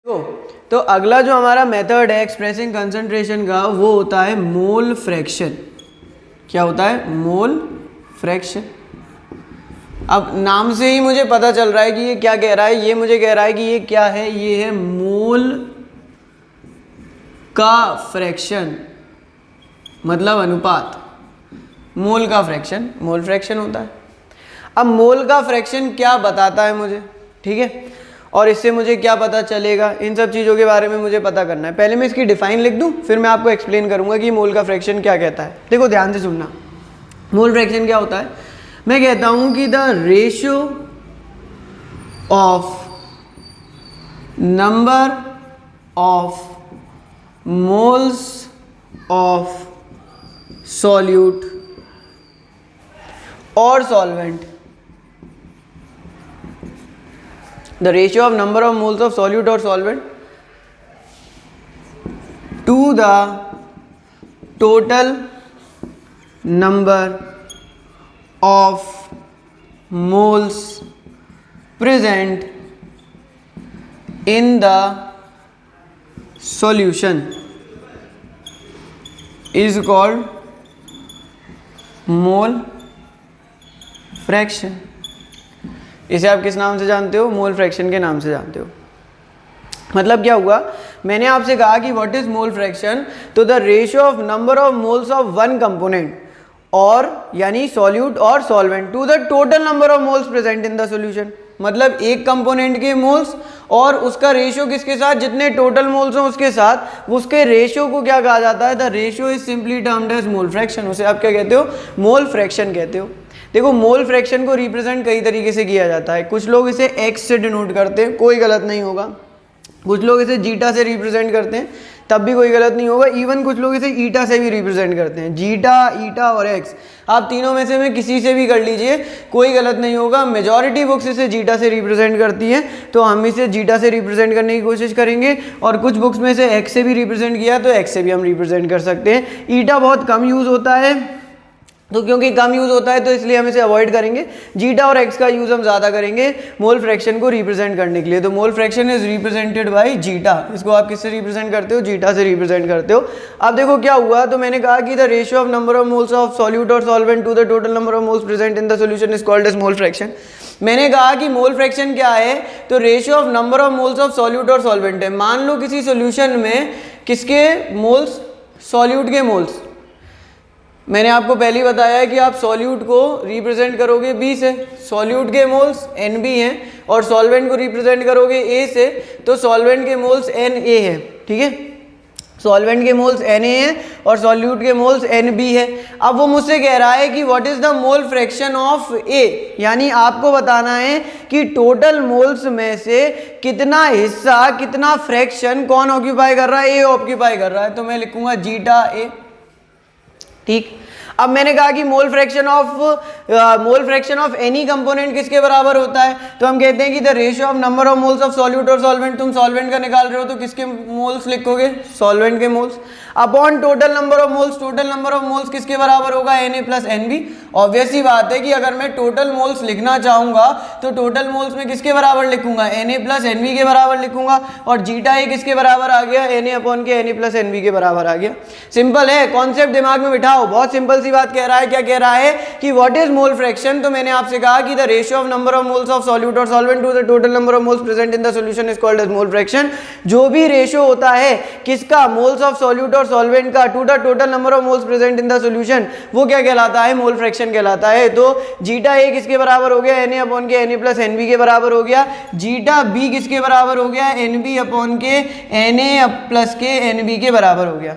तो अगला जो हमारा मेथड है एक्सप्रेसिंग कंसंट्रेशन का वो होता है मोल फ्रैक्शन। क्या होता है? Mole fraction. अब नाम से ही मुझे पता चल रहा है कि ये क्या कह रहा है। ये मुझे कह रहा है कि ये क्या है, ये है मोल का फ्रैक्शन, मतलब अनुपात। मोल का फ्रैक्शन मोल फ्रैक्शन होता है। अब मोल का फ्रैक्शन क्या बताता है मुझे, ठीक है, और इससे मुझे क्या पता चलेगा, इन सब चीज़ों के बारे में मुझे पता करना है। पहले मैं इसकी डिफाइन लिख दूं, फिर मैं आपको एक्सप्लेन करूंगा कि मोल का फ्रैक्शन क्या कहता है। देखो ध्यान से सुनना, मोल फ्रैक्शन क्या होता है। मैं कहता हूं कि the ratio of number of moles of solute और solvent, the ratio of number of moles of solute or solvent to the total number of moles present in the solution is called mole fraction। इसे आप किस नाम से जानते हो? Mole fraction के नाम से जानते हो। मतलब क्या हुआ, मैंने आपसे कहा कि व्हाट इज मोल फ्रैक्शन, तो the ratio of number of moles of one component और यानी सॉल्यूट और solvent to the total number of moles present in the solution. मतलब एक कंपोनेंट के मोल्स और उसका रेशियो किसके साथ, जितने टोटल मोल्स हो उसके साथ, उसके रेशियो को क्या कहा जाता है? The ratio is simply termed as mole fraction. उसे आप क्या कहते हो? मोल फ्रैक्शन कहते हो। देखो मोल फ्रैक्शन को रिप्रेजेंट कई तरीके से किया जाता है। कुछ लोग इसे x से डिनोट करते हैं, कोई गलत नहीं होगा। कुछ लोग इसे जीटा से रिप्रेजेंट करते हैं, तब भी कोई गलत नहीं होगा। इवन कुछ लोग इसे ईटा से भी रिप्रेजेंट करते हैं। जीटा, ईटा और x, आप तीनों में से किसी से भी कर लीजिए, कोई गलत नहीं होगा। मेजॉरिटी बुक्स इसे जीटा से रिप्रेजेंट करती हैं, तो हम इसे जीटा से रिप्रेजेंट करने की कोशिश करेंगे। और कुछ बुक्स में से x से भी रिप्रेजेंट किया तो x से भी हम रिप्रेजेंट कर सकते हैं। ईटा बहुत कम यूज़ होता है, तो क्योंकि कम यूज़ होता है तो इसलिए हम इसे अवॉइड करेंगे। जीटा और एक्स का यूज़ हम ज़्यादा करेंगे मोल फ्रैक्शन को रिप्रेजेंट करने के लिए। तो mole fraction is represented by zeta. इसको आप किससे रिप्रेजेंट करते हो? जीटा से रिप्रेजेंट करते हो। अब देखो क्या हुआ, तो मैंने कहा कि the ratio of number of moles of solute और solvent to the total number of moles present in the solution is called as mole fraction. मैंने कहा कि मोल फ्रैक्शन क्या है, तो ratio of number of moles of solute और solvent है। मान लो किसी सॉल्यूशन में किसके मोल्स? सॉल्यूट के मोल्स। मैंने आपको पहले ही बताया है कि आप सॉल्यूट को रिप्रेजेंट करोगे B से, सॉल्यूट के मोल्स NB हैं, और सॉल्वेंट को रिप्रेजेंट करोगे A से, तो सॉल्वेंट के मोल्स NA है। ठीक है, सॉल्वेंट के मोल्स Na है और सॉल्यूट के मोल्स NB है। अब वो मुझसे कह रहा है कि what is the mole fraction of A, यानी आपको बताना है कि टोटल मोल्स में से कितना हिस्सा, कितना फ्रैक्शन कौन ऑक्यूपाई कर रहा है? A ऑक्यूपाई कर रहा है। तो मैं लिखूंगा जीटा A। ठीक, अब मैंने कहा कि mole fraction of any component किसके बराबर होता है? तो हम कहते हैं कि the ratio of number of moles of solute और सॉल्वेंट। तुम सॉल्वेंट का निकाल रहे हो तो किसके मोल्स लिखोगे? सॉल्वेंट के moles, upon total number of moles. Total number of moles किसके बराबर होगा? Na plus NB। ऑब्वियस ही बात है कि अगर मैं टोटल मोल्स लिखना चाहूंगा तो टोटल मोल्स में किसके बराबर लिखूंगा? Na प्लस NB के बराबर लिखूंगा। और जीटा A किसके बराबर आ गया? Na अपॉन के Na प्लस NB के बराबर आ गया। सिंपल है, कॉन्सेप्ट दिमाग में बिठाओ। बहुत सिंपल सी बात कह रहा है। क्या कह रहा है कि व्हाट इज मोल फ्रैक्शन? तो मैंने आपसे कहा कि the ratio of number of moles of solute और solvent to the total number of moles present in the solution is called as mole fraction. जो भी रेशियो होता है किसका? मोल्स ऑफ सॉल्यूट और सॉल्वेंट का to the total number of moles present in the solution, वो क्या कहलाता है? मोल फ्रैक्शन कहलाता है। तो जीटा A किसके बराबर हो गया? Na अपॉन के Na प्लस NB के बराबर हो गया। जीटा B किसके बराबर हो गया? NB अपॉन के Na प्लस के NB के बराबर हो गया।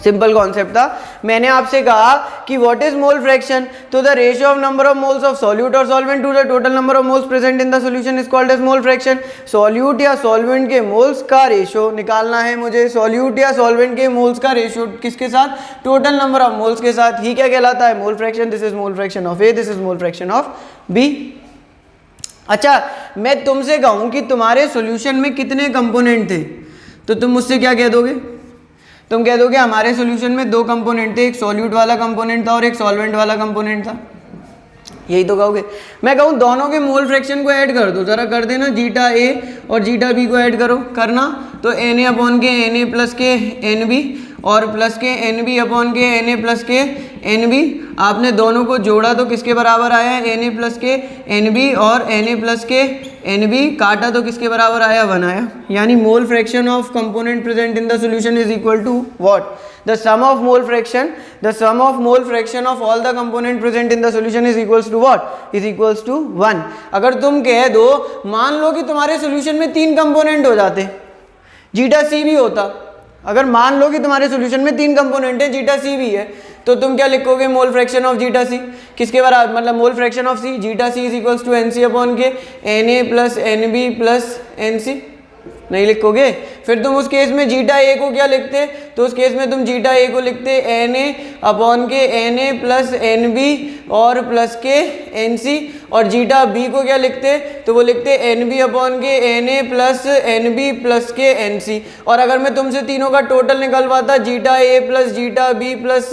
सिंपल कॉन्सेप्ट था। मैंने आपसे कहा कि व्हाट इज मोल फ्रैक्शन, तो the ratio of number of moles of solute और solvent to the total number of moles present in the solution is called as mole fraction. Solute या solvent के moles का ratio निकालना है मुझे। Solute या solvent के मोल्स का रेशियो किसके साथ? टोटल नंबर ऑफ मोल्स के साथ। ही क्या कहलाता है? Mole fraction. This is mole fraction of A, this is mole fraction of B। अच्छा, मैं तुमसे कहूं कि तुम्हारे सॉल्यूशन में कितने कंपोनेंट थे, तो तुम मुझसे क्या कह दोगे? तुम कह दोगे हमारे सॉल्यूशन में दो कंपोनेंट थे, एक सॉल्यूट वाला कंपोनेंट था और एक सॉल्वेंट वाला कंपोनेंट था। यही तो कहोगे। मैं कहूँ दोनों के मोल फ्रैक्शन को ऐड कर दो, जरा कर देना, जीटा ए और जीटा बी को ऐड करो, करना तो एन ए अपॉन के एन ए प्लस के एन बी और प्लस के एन बी अपॉन के एन ए प्लस के एन बी। आपने दोनों को जोड़ा तो किसके बराबर आया, एन ए प्लस के एन बी और एन ए प्लस के एन बी, काटा तो किसके बराबर आया, 1 आया। यानी mole fraction of component present in the solution is equal to what, the sum of mole fraction of all the component present in the solution is equals to what, is equals to 1। अगर तुम कह दो, मान लो कि तुम्हारे solution में 3 component हो जाते, जीटा सी भी होता, अगर मान लो कि तुम्हारे सॉल्यूशन में 3 कंपोनेंट है, जीटा सी भी है, तो तुम क्या लिखोगे, mole fraction of zeta C किसके बराबर, मतलब mole fraction of C, zeta C is equals to N C upon के N A plus N B plus N C, नहीं लिखोगे। फिर तुम उस केस में जीटा ए को क्या लिखते, तो उस केस में तुम जीटा ए को लिखते एन ए अपॉन के N A plus N B और प्लस के एन सी, और जीटा बी को क्या लिखते, तो वो लिखते एन बी अपॉन के N A plus N B plus के एन सी। और अगर मैं तुमसे तीनों का टोटल निकलवाता, zeta A plus zeta B plus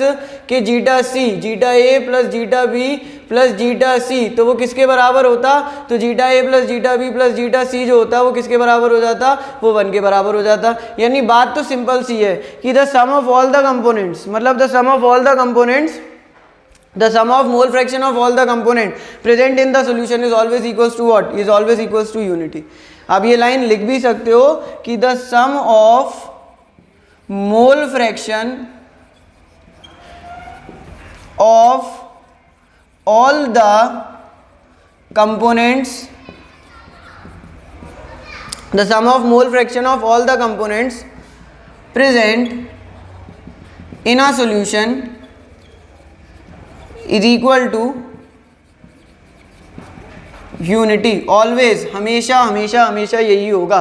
के zeta C, zeta A plus zeta B plus zeta C, तो वो किसके बराबर होता, तो zeta A plus zeta B plus zeta C जो होता है वो किसके बराबर हो जाता, वो 1 के बराबर हो जाता। यानी बात तो सिंपल सी है कि the sum of all the components, मतलब the sum of all the components, the sum of mole fraction of all the component present in the solution is always equals to what, is always equals to unity। आप ये line लिख भी सकते हो कि the sum of mole fraction of all the components, the sum of mole fraction of all the components present in a solution is equal to unity. Always, हमेशा हमेशा हमेशा यही होगा।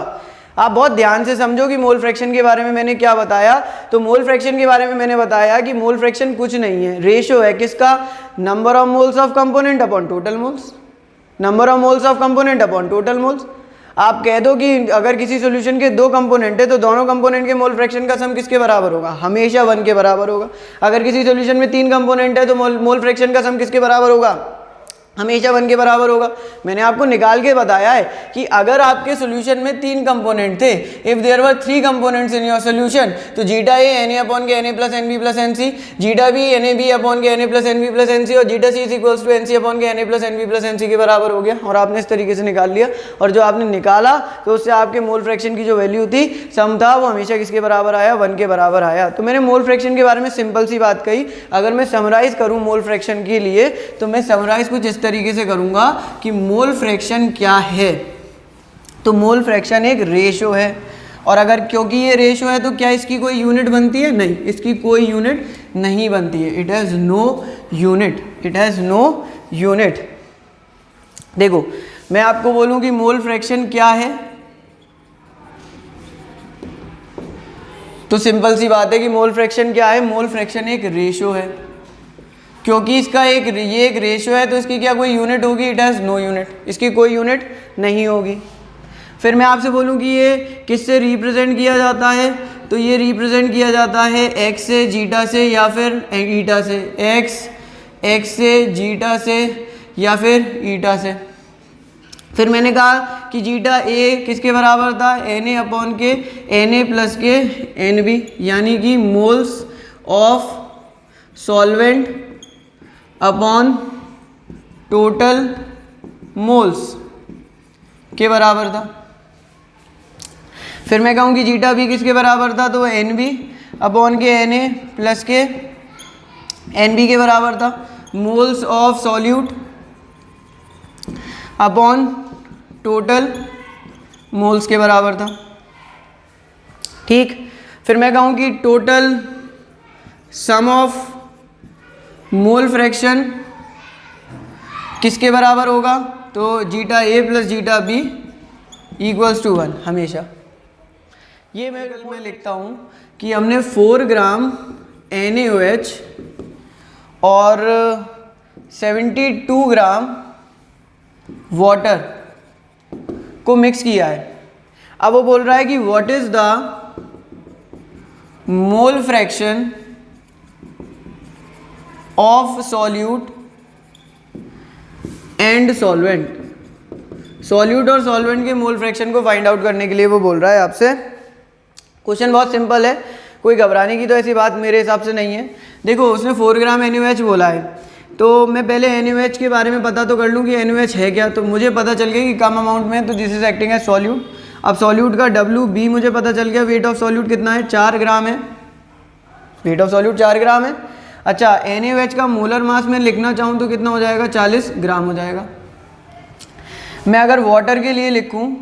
आप बहुत ध्यान से समझो कि मोल फ्रैक्शन के बारे में मैंने क्या बताया। तो मोल फ्रैक्शन के बारे में मैंने बताया कि मोल फ्रैक्शन कुछ नहीं है, रेशो है किसका, number of moles of component upon total moles, number of moles of component upon total moles. आप कह दो कि अगर किसी सॉल्यूशन के 2 कंपोनेंट है तो दोनों कंपोनेंट के मोल फ्रैक्शन का सम किसके बराबर होगा, हमेशा 1 के बराबर होगा। अगर किसी सॉल्यूशन में 3 कंपोनेंट है तो मोल फ्रैक्शन का सम किसके बराबर होगा, हमेशा 1 के बराबर होगा। मैंने आपको निकाल के बताया है कि अगर आपके सॉल्यूशन में 3 कंपोनेंट थे, if there were 3 components in your solution, तो zeta A N A upon के N A plus N B plus N C, zeta B N A B upon के N A plus N B plus N C, और zeta C is equals to N C upon के N A plus N B plus N C के बराबर हो गया। और आपने इस तरीके से निकाल लिया, और जो आपने निकाला तो उससे आपके मोल फ्रैक्शन की जो वैल्यू थी, सम था, वो हमेशा किसके बराबर आया, 1 के बराबर आया। तो मैंने मोल फ्रैक्शन के बारे में सिंपल सी बात कही। अगर मैं समराइज करूँ मोल फ्रैक्शन के लिए, तो मैं समराइज कुछ इस तरीके से करूँगा कि मोल फ्रैक्शन क्या है। तो मोल फ्रैक्शन एक रेशो है, और अगर क्योंकि ये रेशो है तो क्या इसकी कोई यूनिट बनती है, नहीं, इसकी कोई यूनिट नहीं बनती है। It has no unit, it has no unit. देखो मैं आपको बोलूं कि मोल फ्रैक्शन क्या है, तो सिंपल सी बात है कि मोल फ्रैक्शन क्या है, मोल फ्रैक्शन एक रेशो है। क्योंकि इसका ये एक रेशो है तो इसकी क्या कोई यूनिट होगी, इट हैज़ नो यूनिट, इसकी कोई यूनिट नहीं होगी। फिर मैं आपसे बोलूं कि ये किससे रिप्रेजेंट किया जाता है, तो ये रिप्रेजेंट किया जाता है एक्स से, जीटा से, या फिर ईटा से। एक्स से, जीटा से, या फिर ईटा से। फिर मैंने कहा कि जीटा ए किसके बराबर था, एन ए अपॉन के एन ए प्लस के एन बी, यानी कि moles of solvent upon total moles के बराबर था। फिर मैं कहूँ कि जीटा बी किसके बराबर था, तो एन बी अपॉन के एन ए प्लस के एन बी के बराबर था। Moles of solute upon total moles के बराबर था। ठीक, फिर मैं कहूँ कि total sum of mole fraction किसके बराबर होगा, तो zeta A plus zeta B equals to 1 हमेशा। ये मैं लिखता हूँ कि हमने 4 ग्राम NaOH और 72 ग्राम वाटर को मिक्स किया है। अब वो बोल रहा है कि what is the mole fraction of solute and solvent. Solute और सॉल्वेंट के मोल फ्रैक्शन को फाइंड आउट करने के लिए वो बोल रहा है आपसे। क्वेश्चन बहुत सिंपल है, कोई घबराने की तो ऐसी बात मेरे हिसाब से नहीं है। देखो उसने 4 ग्राम NaOH बोला है, तो मैं पहले NaOH के बारे में पता तो कर लूँ कि NaOH है क्या। तो मुझे पता चल गया कि कम अमाउंट में है, तो this is acting as solute. अब सॉल्यूट का WB मुझे पता चल गया, वेट ऑफ सॉल्यूट कितना है, 4 ग्राम है, वेट ऑफ सॉल्यूट 4 ग्राम है। अच्छा NaOH का मोलर मास में लिखना चाहूँ तो कितना हो जाएगा, 40 ग्राम हो जाएगा। मैं अगर वाटर के लिए लिखूँ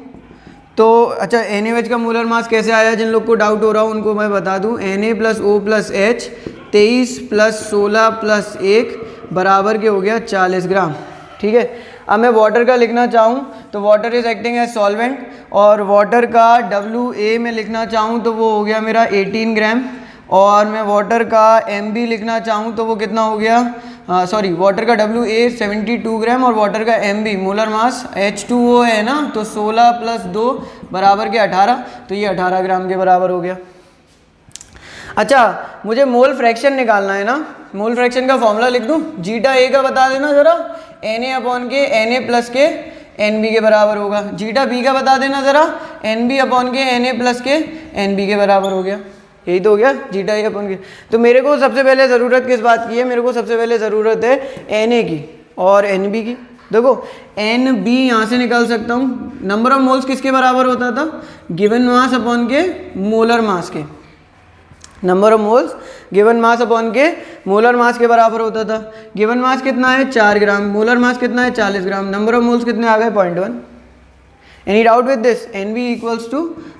तो अच्छा NaOH का मोलर मास कैसे आया, जिन लोग को डाउट हो रहा हो उनको मैं बता दूँ। Na + O + H 23 + 16 + 1 बराबर के हो गया 40 ग्राम। ठीक है, अब मैं वाटर का लिखना चाहूँ तो water is acting as solvent, और वाटर का WA में लिखना चाहूँ तो वो हो गया मेरा 18 ग्राम। और मैं वाटर का MB लिखना चाहूँ तो वो कितना हो गया, सॉरी वाटर का WA 72 ग्राम और वाटर का MB मोलर मास H2O है ना, तो 16 + 2 बराबर के 18, तो ये 18 ग्राम के बराबर हो गया। अच्छा मुझे मोल फ्रैक्शन निकालना है ना, मोल फ्रैक्शन का फॉर्मूला लिख दूँ, जीटा A का बता देना ज़रा, Na/के Na+ के NB के बराबर होगा। जीटा B का बता देना ज़रा, NB/के Na+ के NB के बराबर हो गया। यही तो हो गया जीटा A/के। तो मेरे को सबसे पहले ज़रूरत किस बात की है, मेरे को सबसे पहले ज़रूरत है Na की और NB की। देखो NB यहाँ से निकाल सकता हूँ, नंबर ऑफ मोल्स किसके बराबर होता था, गिवन मास अपॉन के मोलर मास के, number of moles given mass upon के मोलर मास के बराबर होता था। गिवन मास कितना है 4 ग्राम, मोलर मास कितना है 40 ग्राम, नंबर ऑफ मोल्स कितने आ गए 0.1। Any doubt with this, NB =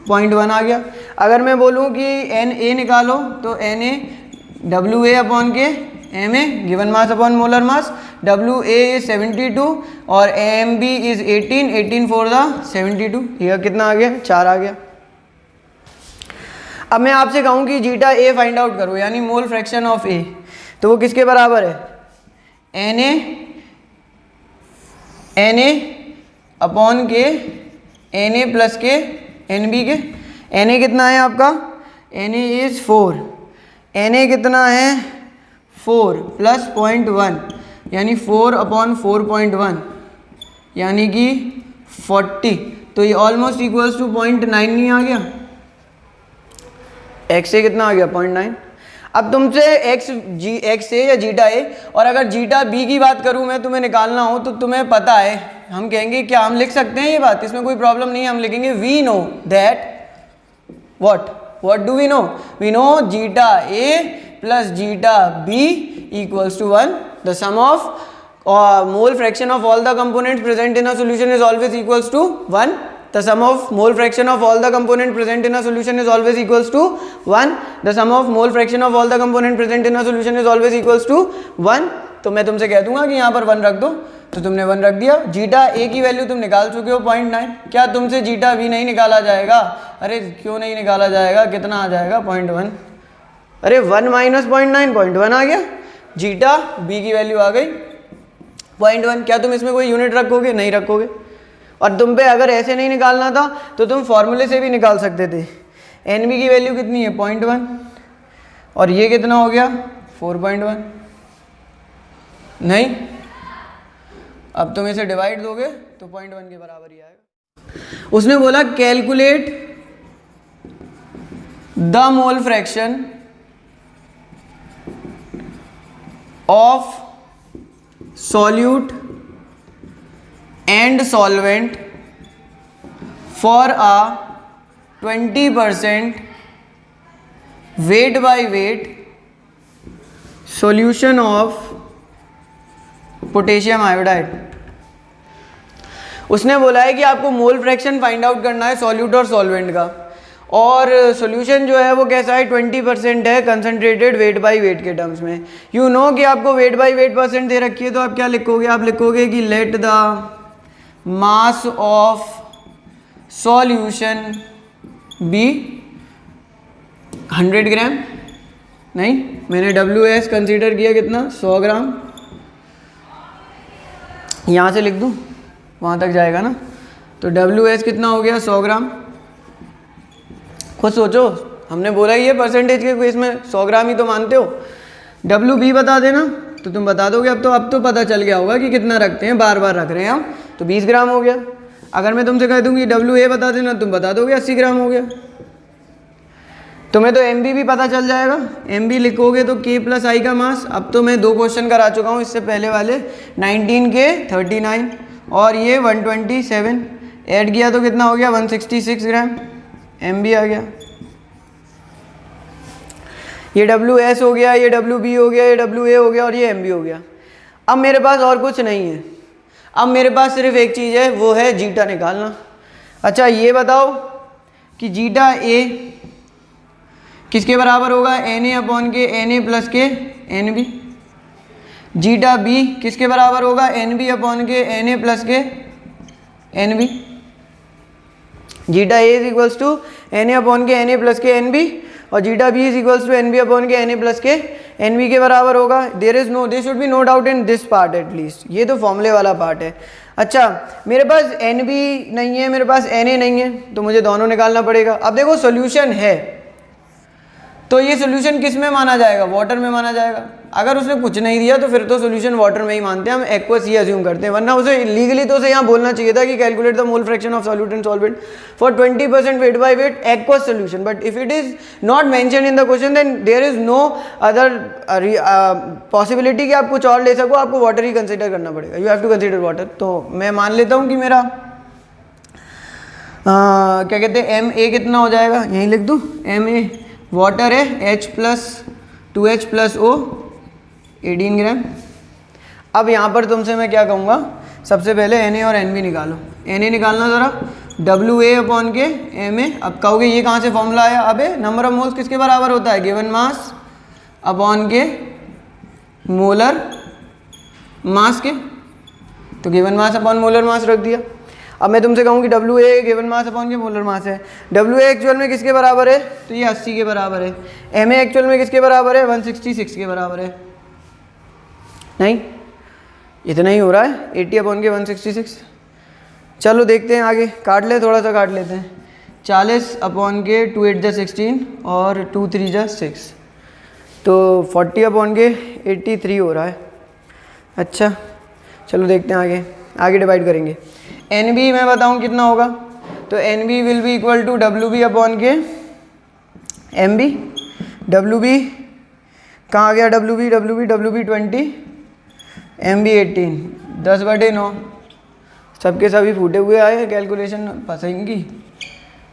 0.1 आ गया। अगर मैं बोलूँ कि Na निकालो तो Na WA/के Ma given mass upon molar mass, WA is 72 और MB इज 18 4 द 72, यह कितना आ गया 4 आ गया। अब मैं आपसे कहूँ कि जीटा A फाइंड आउट करो, यानी मोल फ्रैक्शन ऑफ A, तो वो किसके बराबर है, Na/के Na+ के NB के। Na कितना है आपका, Na इज 4, Na कितना है 4 + 0.1 यानी 4/4.1 यानी कि 40, तो ये ऑलमोस्ट इक्वल्स टू 0.9 नहीं आ गया, x से कितना आ गया 0.9। अब तुमसे x से या जीटा A, और अगर जीटा B की बात करूं मैं, तुम्हें निकालना हो तो तुम्हें पता है, हम कहेंगे क्या, हम लिख सकते हैं ये बात, इसमें कोई प्रॉब्लम नहीं है, हम लिखेंगे we know that what do we know, we know zeta A + zeta B = 1, the sum of mole fraction of all the components present in a solution is always equals to 1, the sum of mole fraction of all the components present in a solution is always equals to 1, the sum of mole fraction of all the components present in a solution is always equals to 1। तो मैं तुमसे कह दूंगा कि यहाँ पर 1 रख दो, तो तुमने 1 रख दिया। जीटा A की वैल्यू तुम निकाल चुके हो 0.9, क्या तुमसे जीटा B नहीं निकाला जाएगा, अरे क्यों नहीं निकाला जाएगा, कितना आ जाएगा 0.1, अरे 1 - 0.9 0.1 आ गया, जीटा B की वैल्यू आ गई 0.1। क्या तुम इसमें कोई यूनिट रखोगे, नहीं रखोगे। और तुम पे अगर ऐसे नहीं निकालना था तो तुम फॉर्मूले से भी निकाल सकते थे। NB की वैल्यू कितनी है 0.1 और ये कितना हो गया 4.1, नहीं, अब तुम इसे डिवाइड दोगे तो 0.1 के बराबर ही आएगा। उसने बोला calculate the mole fraction of solute and solvent for a 20% weight by weight solution of potassium iodide. उसने बोला है कि आपको मोल फ्रैक्शन फाइंड आउट करना है सॉल्यूट और सॉल्वेंट का, और सॉल्यूशन जो है वो कैसा है 20% है कंसंट्रेटेड वेट बाय वेट के टर्म्स में। यू नो कि आपको वेट बाय वेट % दे रखी है, तो आप क्या लिखोगे, आप लिखोगे कि let the mass of solution be 100 gram, नहीं मैंने WS कंसीडर किया कितना 100 ग्राम, यहाँ से लिख दूँ वहाँ तक जाएगा ना, तो WS कितना हो गया 100 ग्राम। खुद सोचो, हमने बोला ही है परसेंटेज के केस में 100 ग्राम ही तो मानते हो। WB बता देना, तो तुम बता दोगे अब तो पता चल गया होगा कि कितना रखते हैं, बार बार रख रहे हैं हम, तो 20 ग्राम हो गया। अगर मैं तुमसे कह दूँगी WA बता देना, तुम बता दोगे 80 ग्राम हो गया। तुम्हें तो MB भी पता चल जाएगा, MB लिखोगे तो K + I का मास। अब तो मैं 2 क्वेश्चन करा चुका हूँ इससे पहले वाले, 19K 39 और ये 127, ऐड किया तो कितना हो गया 166 ग्राम, MB आ गया। ये WS हो गया, ये WB हो गया, ये WA हो गया और ये MB हो गया। अब मेरे पास और कुछ नहीं है, अब मेरे पास सिर्फ एक चीज़ है, वो है जीटा निकालना। अच्छा ये बताओ कि जीटा A किसके बराबर होगा, Na/K Na + K NB। Zeta B किसके बराबर होगा, NB/K Na + K NB। Zeta A = Na/K Na + K NB और zeta B = NB/K Na + K NB के बराबर होगा। There should be no doubt in this part at least, ये तो फॉर्मूले वाला पार्ट है। अच्छा मेरे पास NB नहीं है, मेरे पास Na नहीं है, तो मुझे दोनों निकालना पड़ेगा। अब देखो सोल्यूशन है, तो ये सोल्यूशन किस में माना जाएगा, वाटर में माना जाएगा। अगर उसने कुछ नहीं दिया तो फिर तो सोल्यूशन वाटर में ही मानते हैं हम, एक्वस ही अज्यूम करते हैं, वरना उसे लीगली तो उसे यहाँ बोलना चाहिए था कि calculate the mole fraction of solute in solvent for 20% weight by weight aqueous solution. But if it is not mention in the question then there is no other possibility कि आप कुछ और ले सको, आपको वाटर ही कंसिडर करना पड़ेगा, you have to consider water. तो मैं मान लेता हूँ कि मेरा क्या कहते हैं MA कितना हो जाएगा, यहीं लिख दूँ, MA वाटर है H + 2H + O 18 ग्राम। अब यहाँ पर तुमसे मैं क्या कहूँगा, सबसे पहले Na और NB निकालो। Na निकालना ज़रा, WA/K MA। अब कहोगे ये कहाँ से फॉर्मूला आया, अबे नंबर ऑफ मोल्स किसके बराबर होता है, गिवन मास अपॉन के मोलर मास के, तो गिवन मास अपॉन मोलर मास रख दिया। अब मैं तुमसे कहूँ कि WA गिवन मास अपॉन के मोलर मास है, WA एक्चुअल में किसके बराबर है, तो ये 80 के बराबर है। MA एक्चुअल में किसके बराबर है, 166 के बराबर है। नहीं इतना ही हो रहा है, 80/K 166। चलो देखते हैं आगे, काट ले, थोड़ा सा काट लेते हैं। 40/K 2 8 = 16 और 2 3 = 6, तो 40/K 83 हो रहा है। अच्छा चलो देखते हैं आगे डिवाइड करेंगे। NB मैं बताऊं कितना होगा, तो NB will be equal to WB/K MB। WB कहाँ आ गया, WB 20 MB 18, 10/9। सबके सभी फूटे हुए आए, कैलकुलेशन फंसेंगी।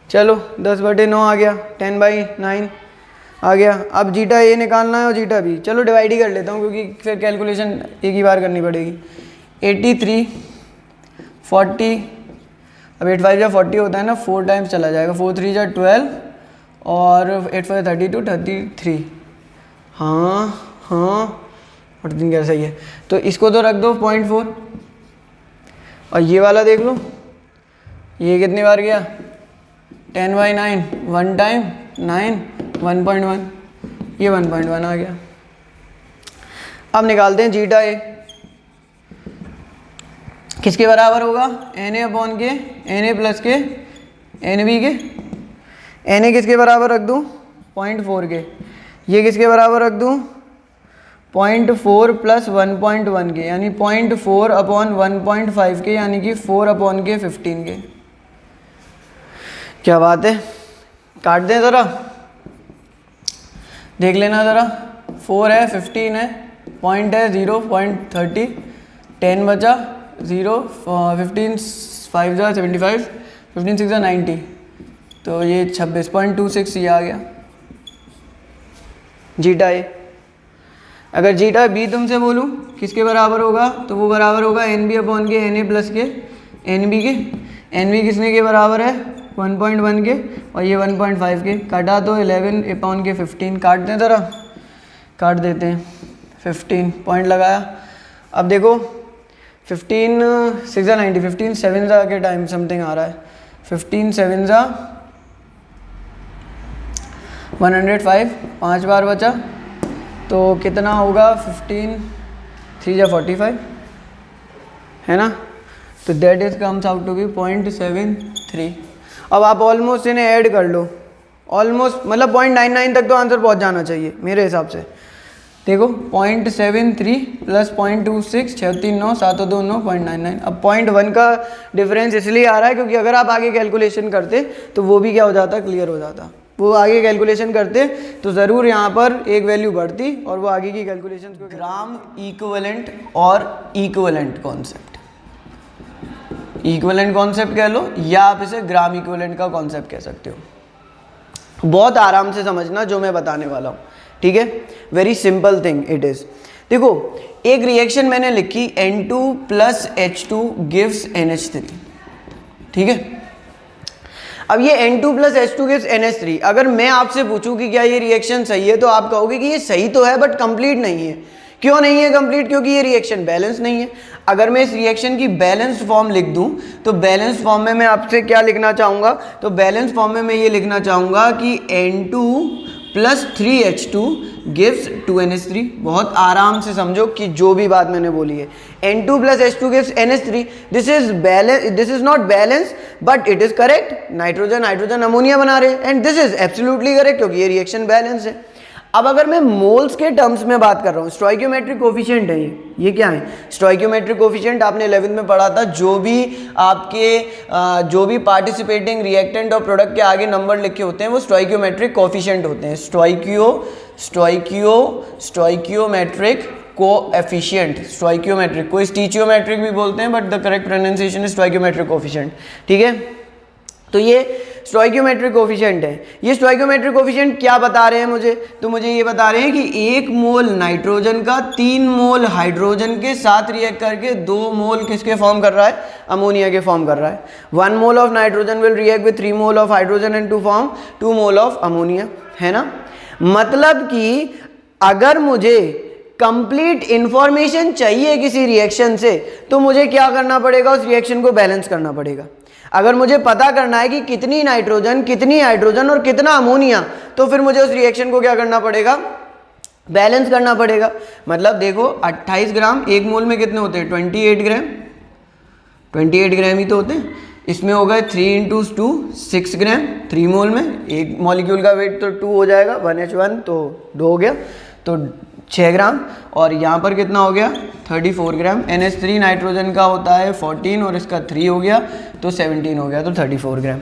चलो 10/9 आ गया, 10/9 आ गया। अब जीटा A निकालना है और जीटा B, चलो डिवाइड ही कर लेता हूँ क्योंकि फिर कैलकुलेशन एक ही बार करनी पड़ेगी। 83 40, अब 8 5 = 40 होता है ना, 4 टाइम्स चला जाएगा, 4 3 = 12 और 8 5 32 33। हाँ 14 क्या सही है, तो इसको तो रख दो 0.4 और ये वाला देख लो, ये कितनी बार गया, 10/9 1 टाइम 9 1.1, ये 1.1 आ गया। अब निकालते हैं जीटा A किसके बराबर होगा, Na/K Na + K NB के। Na किसके बराबर रख दूँ, 0.4 के। ये किसके बराबर रख दूँ, 0.4 + 1.1 के, यानी 0.4/1.5 के, यानी कि 4/K 15 के। क्या बात है, काट दें ज़रा, देख लेना ज़रा। 4 है, 15 है, पॉइंट है 0.30, 10 बचा 0, 15 5 = 75, 15 6 = 90, तो ये 26.26 ये आ गया जीटा A। अगर जीटा B तुमसे बोलूँ किसके बराबर होगा, तो वो बराबर होगा NB/K Na + K NB के। NB किसने के बराबर है, 1.1 के, और ये 1.5 के। काटा तो 11/K 15, काट दें ज़रा, काट देते हैं। 15 पॉइंट लगाया। अब देखो 15 6 = 90, 15 7 के टाइम समथिंग आ रहा है, 15 7 = 105, 5 बार बचा तो कितना होगा, 15 3 = 45 है ना, तो that is comes out to be 0.73। अब आप ऑलमोस्ट इन्हें ऐड कर लो, ऑलमोस्ट मतलब 0.99 तक तो आंसर पहुंच जाना चाहिए मेरे हिसाब से। देखो 0.73 प्लस 0.26 6 3 9 7 2 9 0.99। अब 0.1 का डिफरेंस इसलिए आ रहा है क्योंकि अगर आप आगे कैलकुलेशन करते तो वो भी क्या हो जाता, क्लियर हो जाता। वो आगे कैलकुलेशन करते तो ज़रूर यहाँ पर एक वैल्यू बढ़ती और वो आगे की कैलकुलेशन को। ग्राम इक्विवेलेंट और इक्विवेलेंट कॉन्सेप्ट, इक्विवेलेंट कॉन्सेप्ट कह लो या आप इसे ग्राम इक्विवेलेंट का कॉन्सेप्ट कह सकते हो। बहुत आराम से समझना जो मैं बताने वाला हूँ, ठीक है। Very simple thing it is. देखो एक रिएक्शन मैंने लिखी N2 plus H2 gives NH3, ठीक है। अब ये N2 plus H2 gives NH3, अगर मैं आपसे पूछूं कि क्या ये रिएक्शन सही है तो आप कहोगे कि ये सही तो है बट कंप्लीट नहीं है। क्यों नहीं है कंप्लीट? क्योंकि ये रिएक्शन बैलेंस नहीं है। अगर मैं इस रिएक्शन की बैलेंस्ड फॉर्म लिख दूं तो बैलेंस्ड फॉर्म में मैं आपसे क्या लिखना चाहूँगा, तो बैलेंस्ड फॉर्म में मैं ये लिखना चाहूँगा कि N2 plus 3H2 gives 2NH3। बहुत आराम से समझो कि जो भी बात मैंने बोली है, N2 plus H2 gives NH3, this is not balance but it is correct. Nitrogen hydrogen ammonia बना रहे हैं and this is absolutely correct क्योंकि ये रिएक्शन बैलेंस है। अब अगर मैं मोल्स के टर्म्स में बात कर रहा हूँ, स्टोइकियोमेट्रिक कोफिशिएंट है ये क्या है? स्टोइकियोमेट्रिक कोफिशिएंट आपने 11th में पढ़ा था। जो भी पार्टिसिपेटिंग रिएक्टेंट और प्रोडक्ट के आगे नंबर लिखे होते हैं वो स्टोइकियोमेट्रिक कोफिशिएंट होते हैं। स्टोइकियोमेट्रिक कोएफिशिएंट, स्टोइकियोमेट्रिक, कोई स्टीचियोमेट्रिक भी बोलते हैं but the correct pronunciation is stoichiometric coefficient, ठीक है। तो ये स्टोइकियोमेट्रिक कोफिशिएंट है। ये स्टोइकियोमेट्रिक कोफिशिएंट क्या बता रहे हैं मुझे? तो मुझे ये बता रहे हैं कि 1 मोल नाइट्रोजन का 3 मोल हाइड्रोजन के साथ रिएक्ट करके 2 मोल किसके फॉर्म कर रहा है? अमोनिया के फॉर्म कर रहा है। 1 mole of nitrogen will react with 3 mole of hydrogen and to form 2 mole of ammonia, है ना। मतलब कि अगर मुझे कंप्लीट इंफॉर्मेशन चाहिए किसी रिएक्शन से तो मुझे क्या करना पड़ेगा? उस रिएक्शन को बैलेंस करना पड़ेगा। अगर मुझे पता करना है कि कितनी नाइट्रोजन, कितनी हाइड्रोजन और कितना अमोनिया, तो फिर मुझे उस रिएक्शन को क्या करना पड़ेगा? बैलेंस करना पड़ेगा। मतलब देखो 28 ग्राम 1 मोल में कितने होते हैं? 28 ग्राम, 28 ग्राम ही तो होते हैं। इसमें हो गए 3 × 2 6 ग्राम 3 मोल में। एक मॉलिक्यूल का वेट तो 2 हो जाएगा, 1H1 तो 2 हो गया, तो 6 ग्राम। और यहाँ पर कितना हो गया? 34 ग्राम। NH3 नाइट्रोजन का होता है 14 और इसका 3 हो गया तो 17 हो गया, तो 34 ग्राम।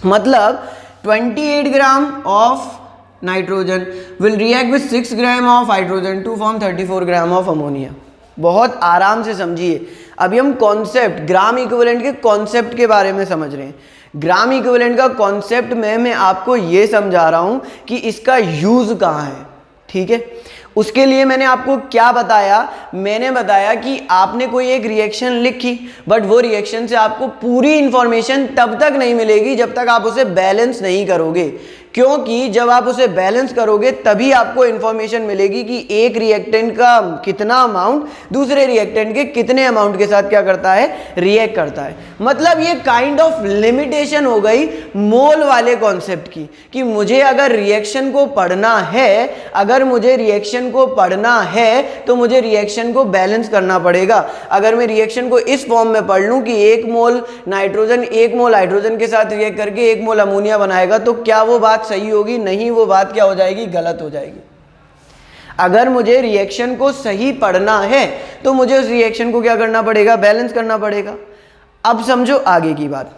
मतलब 28 gram of nitrogen will react with 6 gram of hydrogen to form 34 gram of ammonia. बहुत आराम से समझिए। अभी हम कॉन्सेप्ट ग्राम इक्विवेलेंट के कॉन्सेप्ट के बारे में समझ रहे हैं। ग्राम इक्विवेलेंट का कॉन्सेप्ट में मैं आपको ये समझा रहा हूँ कि इसका यूज कहाँ है, ठीक है। उसके लिए मैंने आपको क्या बताया? मैंने बताया कि आपने कोई एक रिएक्शन लिखी बट वो रिएक्शन से आपको पूरी इंफॉर्मेशन तब तक नहीं मिलेगी जब तक आप उसे बैलेंस नहीं करोगे। क्योंकि जब आप उसे बैलेंस करोगे तभी आपको इंफॉर्मेशन मिलेगी कि एक रिएक्टेंट का कितना अमाउंट दूसरे रिएक्टेंट के कितने अमाउंट के साथ क्या करता है? रिएक्ट करता है। मतलब ये काइंड ऑफ लिमिटेशन हो गई मोल वाले कॉन्सेप्ट की कि मुझे अगर रिएक्शन को पढ़ना है, तो मुझे रिएक्शन को बैलेंस करना पड़ेगा। अगर मैं रिएक्शन को इस फॉर्म में पढ़ लूं कि 1 मोल नाइट्रोजन 1 मोल हाइड्रोजन के साथ रिएक्ट करके 1 मोल अमोनिया बनाएगा, तो क्या वो बात सही होगी? नहीं, वो बात क्या हो जाएगी? गलत हो जाएगी। अगर मुझे रिएक्शन को सही पढ़ना है तो मुझे उस रिएक्शन को क्या करना पड़ेगा? बैलेंस करना पड़ेगा। अब समझो आगे की बात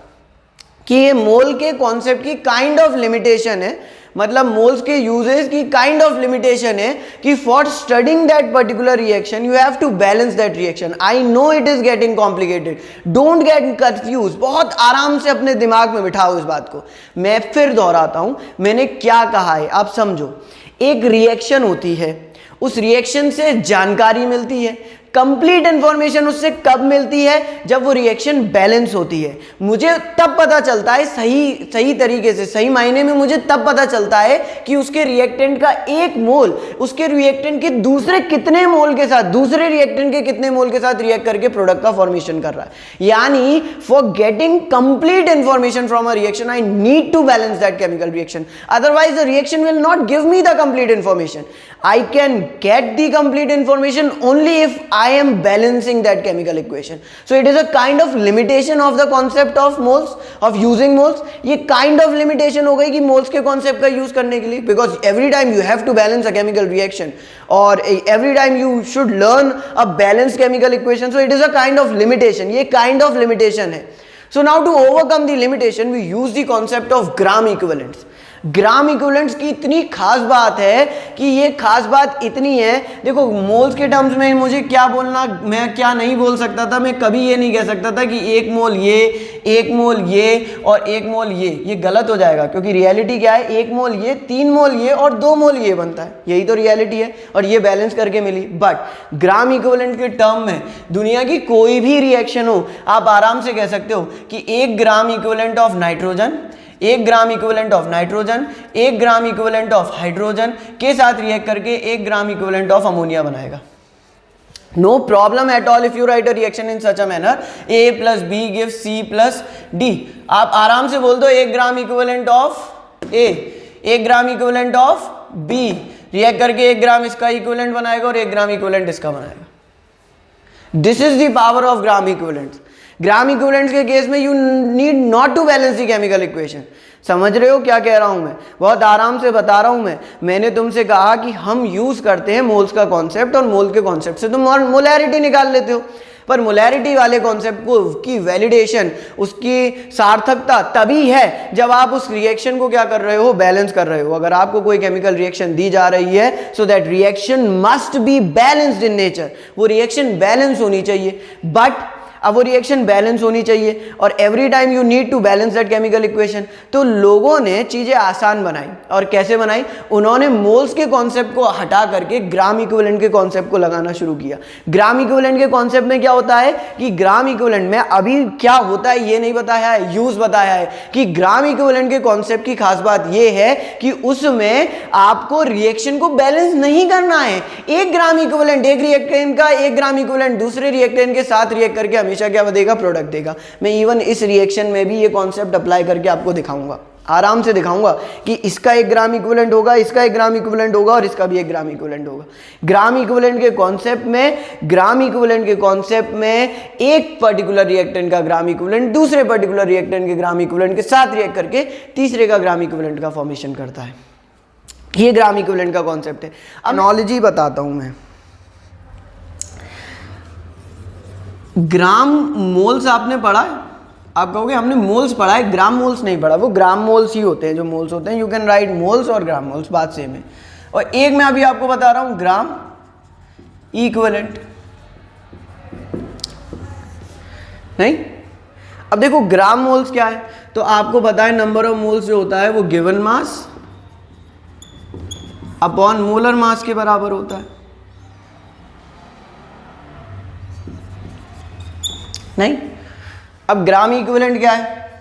कि ये मोल के कॉन्सेप्ट की काइंड ऑफ लिमिटेशन है। मतलब मोल्स के यूजेस की काइंड ऑफ लिमिटेशन है कि for studying that particular reaction you have to balance that reaction. I know it is getting complicated, don't get confuse. बहुत आराम से अपने दिमाग में बिठाओ इस बात को। मैं फिर दोहराता हूं मैंने क्या कहा है, आप समझो। एक रिएक्शन होती है, उस रिएक्शन से जानकारी मिलती है। कंप्लीट इंफॉर्मेशन उससे कब मिलती है? जब वो रिएक्शन बैलेंस होती है। मुझे तब पता चलता है सही तरीके से, सही मायने में मुझे तब पता चलता है कि उसके रिएक्टेंट का 1 मोल उसके रिएक्टेंट के दूसरे कितने मोल के साथ, दूसरे रिएक्टेंट के कितने मोल के साथ रिएक्ट करके प्रोडक्ट का फॉर्मेशन कर रहा है। यानी for getting complete information from a reaction I need to balance that chemical reaction, otherwise the reaction will not give me the complete information. I can get the complete information only if I am balancing that chemical equation. So it is a kind of limitation of the concept of moles, of using moles. ये kind of limitation हो गई कि moles के concept का use करने के लिए, because every time you have to balance a chemical reaction or every time you should learn a balanced chemical equation. So it is a kind of limitation. ये kind of limitation है. So now to overcome the limitation, we use the concept of gram equivalents. Gram equivalents की इतनी खास बात है कि ये खास बात इतनी है, देखो मोल्स के टर्म्स में मुझे क्या बोलना, मैं क्या नहीं बोल सकता था, मैं कभी ये नहीं कह सकता था कि एक मोल ये, एक मोल ये और एक मोल ये गलत हो जाएगा, क्योंकि रियलिटी क्या है, एक मोल ये, 3 मोल ये और 2 मोल ये बनता है, यही तो रियलिटी है और ये बैलेंस करके मिली। बट ग्राम इक्विवेलेंट के टर्म में दुनिया की कोई भी रिएक्शन हो, आप आराम से कह सकते हो कि 1 gram equivalent of nitrogen, 1 gram equivalent of nitrogen, 1 gram equivalent of hydrogen के साथ रिएक्ट करके 1 ग्राम इक्विवेलेंट ऑफ अमोनिया बनाएगा। No problem at all if you write a reaction in such a manner, A + B gives C + D। आप आराम से बोल दो 1 gram equivalent of A, 1 gram equivalent of B, react करके 1 ग्राम इसका equivalent बनाएगा और 1 ग्राम इक्विवेलेंट इसका बनाएगा। This is the power of gram equivalents. Gram equivalents के केस में you need not to balance the chemical equation. समझ रहे हो क्या कह रहा हूं मैं? बहुत आराम से बता रहा हूं मैंने तुमसे कहा कि हम यूज करते हैं मोल्स का कॉन्सेप्ट और मोल के कॉन्सेप्ट से तुम मोलैरिटी निकाल लेते हो, पर मोलैरिटी वाले कॉन्सेप्ट को की वैलिडेशन, उसकी सार्थकता तभी है जब आप उस रिएक्शन को क्या कर रहे हो, बैलेंस कर रहे हो। अगर आपको कोई केमिकल रिएक्शन दी जा रही है, so that reaction must be balanced in nature, वो रिएक्शन बैलेंस होनी चाहिए। बट अब वो रिएक्शन बैलेंस होनी चाहिए और every time you need to balance that chemical equation. तो लोगों ने चीज़ें आसान बनाई, और कैसे बनाई? उन्होंने मोल्स के कॉन्सेप्ट को हटा करके ग्राम इक्विवेलेंट के कॉन्सेप्ट को लगाना शुरू किया। ग्राम इक्विवेलेंट के कॉन्सेप्ट में क्या होता है कि ग्राम इक्विवेलेंट में अभी क्या होता है ये नहीं बताया है, यूज बताया है कि ग्राम इक्विवेलेंट के कॉन्सेप्ट की खास बात ये है कि उसमें आपको रिएक्शन को बैलेंस नहीं करना है। 1 ग्राम इक्विवेलेंट एक रिएक्टेंट का, 1 ग्राम इक्विवेलेंट दूसरे रिएक्टेंट के साथ रिएक्ट करके हमेशा क्या देगा, प्रोडक्ट देगा। मैं इवन इस रिएक्शन में भी ये कॉन्सेप्ट अप्लाई करके आपको दिखाऊंगा, आराम से दिखाऊंगा कि इसका 1 ग्राम इक्विवेलेंट होगा, इसका 1 ग्राम इक्विवेलेंट होगा और इसका भी 1 ग्राम इक्विवेलेंट होगा। ग्राम इक्विवेलेंट के कॉन्सेप्ट में एक पर्टिकुलर रिएक्टेंट का ग्राम इक्विवेलेंट दूसरे पर्टिकुलर रिएक्टेंट के ग्राम इक्विवेलेंट के साथ रिएक्ट करके तीसरे का ग्राम इक्विवेलेंट का फॉर्मेशन करता है। ये ग्राम इक्विवेलेंट का कॉन्सेप्ट है। एनालॉजी बताता हूं मैं। ग्राम मोल्स आपने पढ़ा है? आप कहोगे हमने मोल्स पढ़ा है, ग्राम मोल्स नहीं पढ़ा। वो ग्राम मोल्स ही होते हैं जो मोल्स होते हैं। यू कैन राइट मोल्स और ग्राम मोल्स, बात सेम है। और एक मैं अभी आपको बता रहा हूं ग्राम इक्विवेलेंट, नहीं? अब देखो ग्राम मोल्स क्या है, तो आपको पता है नंबर ऑफ मोल्स जो होता है वो गिवन मास अपॉन मोलर मास के बराबर होता है, नहीं? अब ग्राम इक्विवेलेंट क्या है?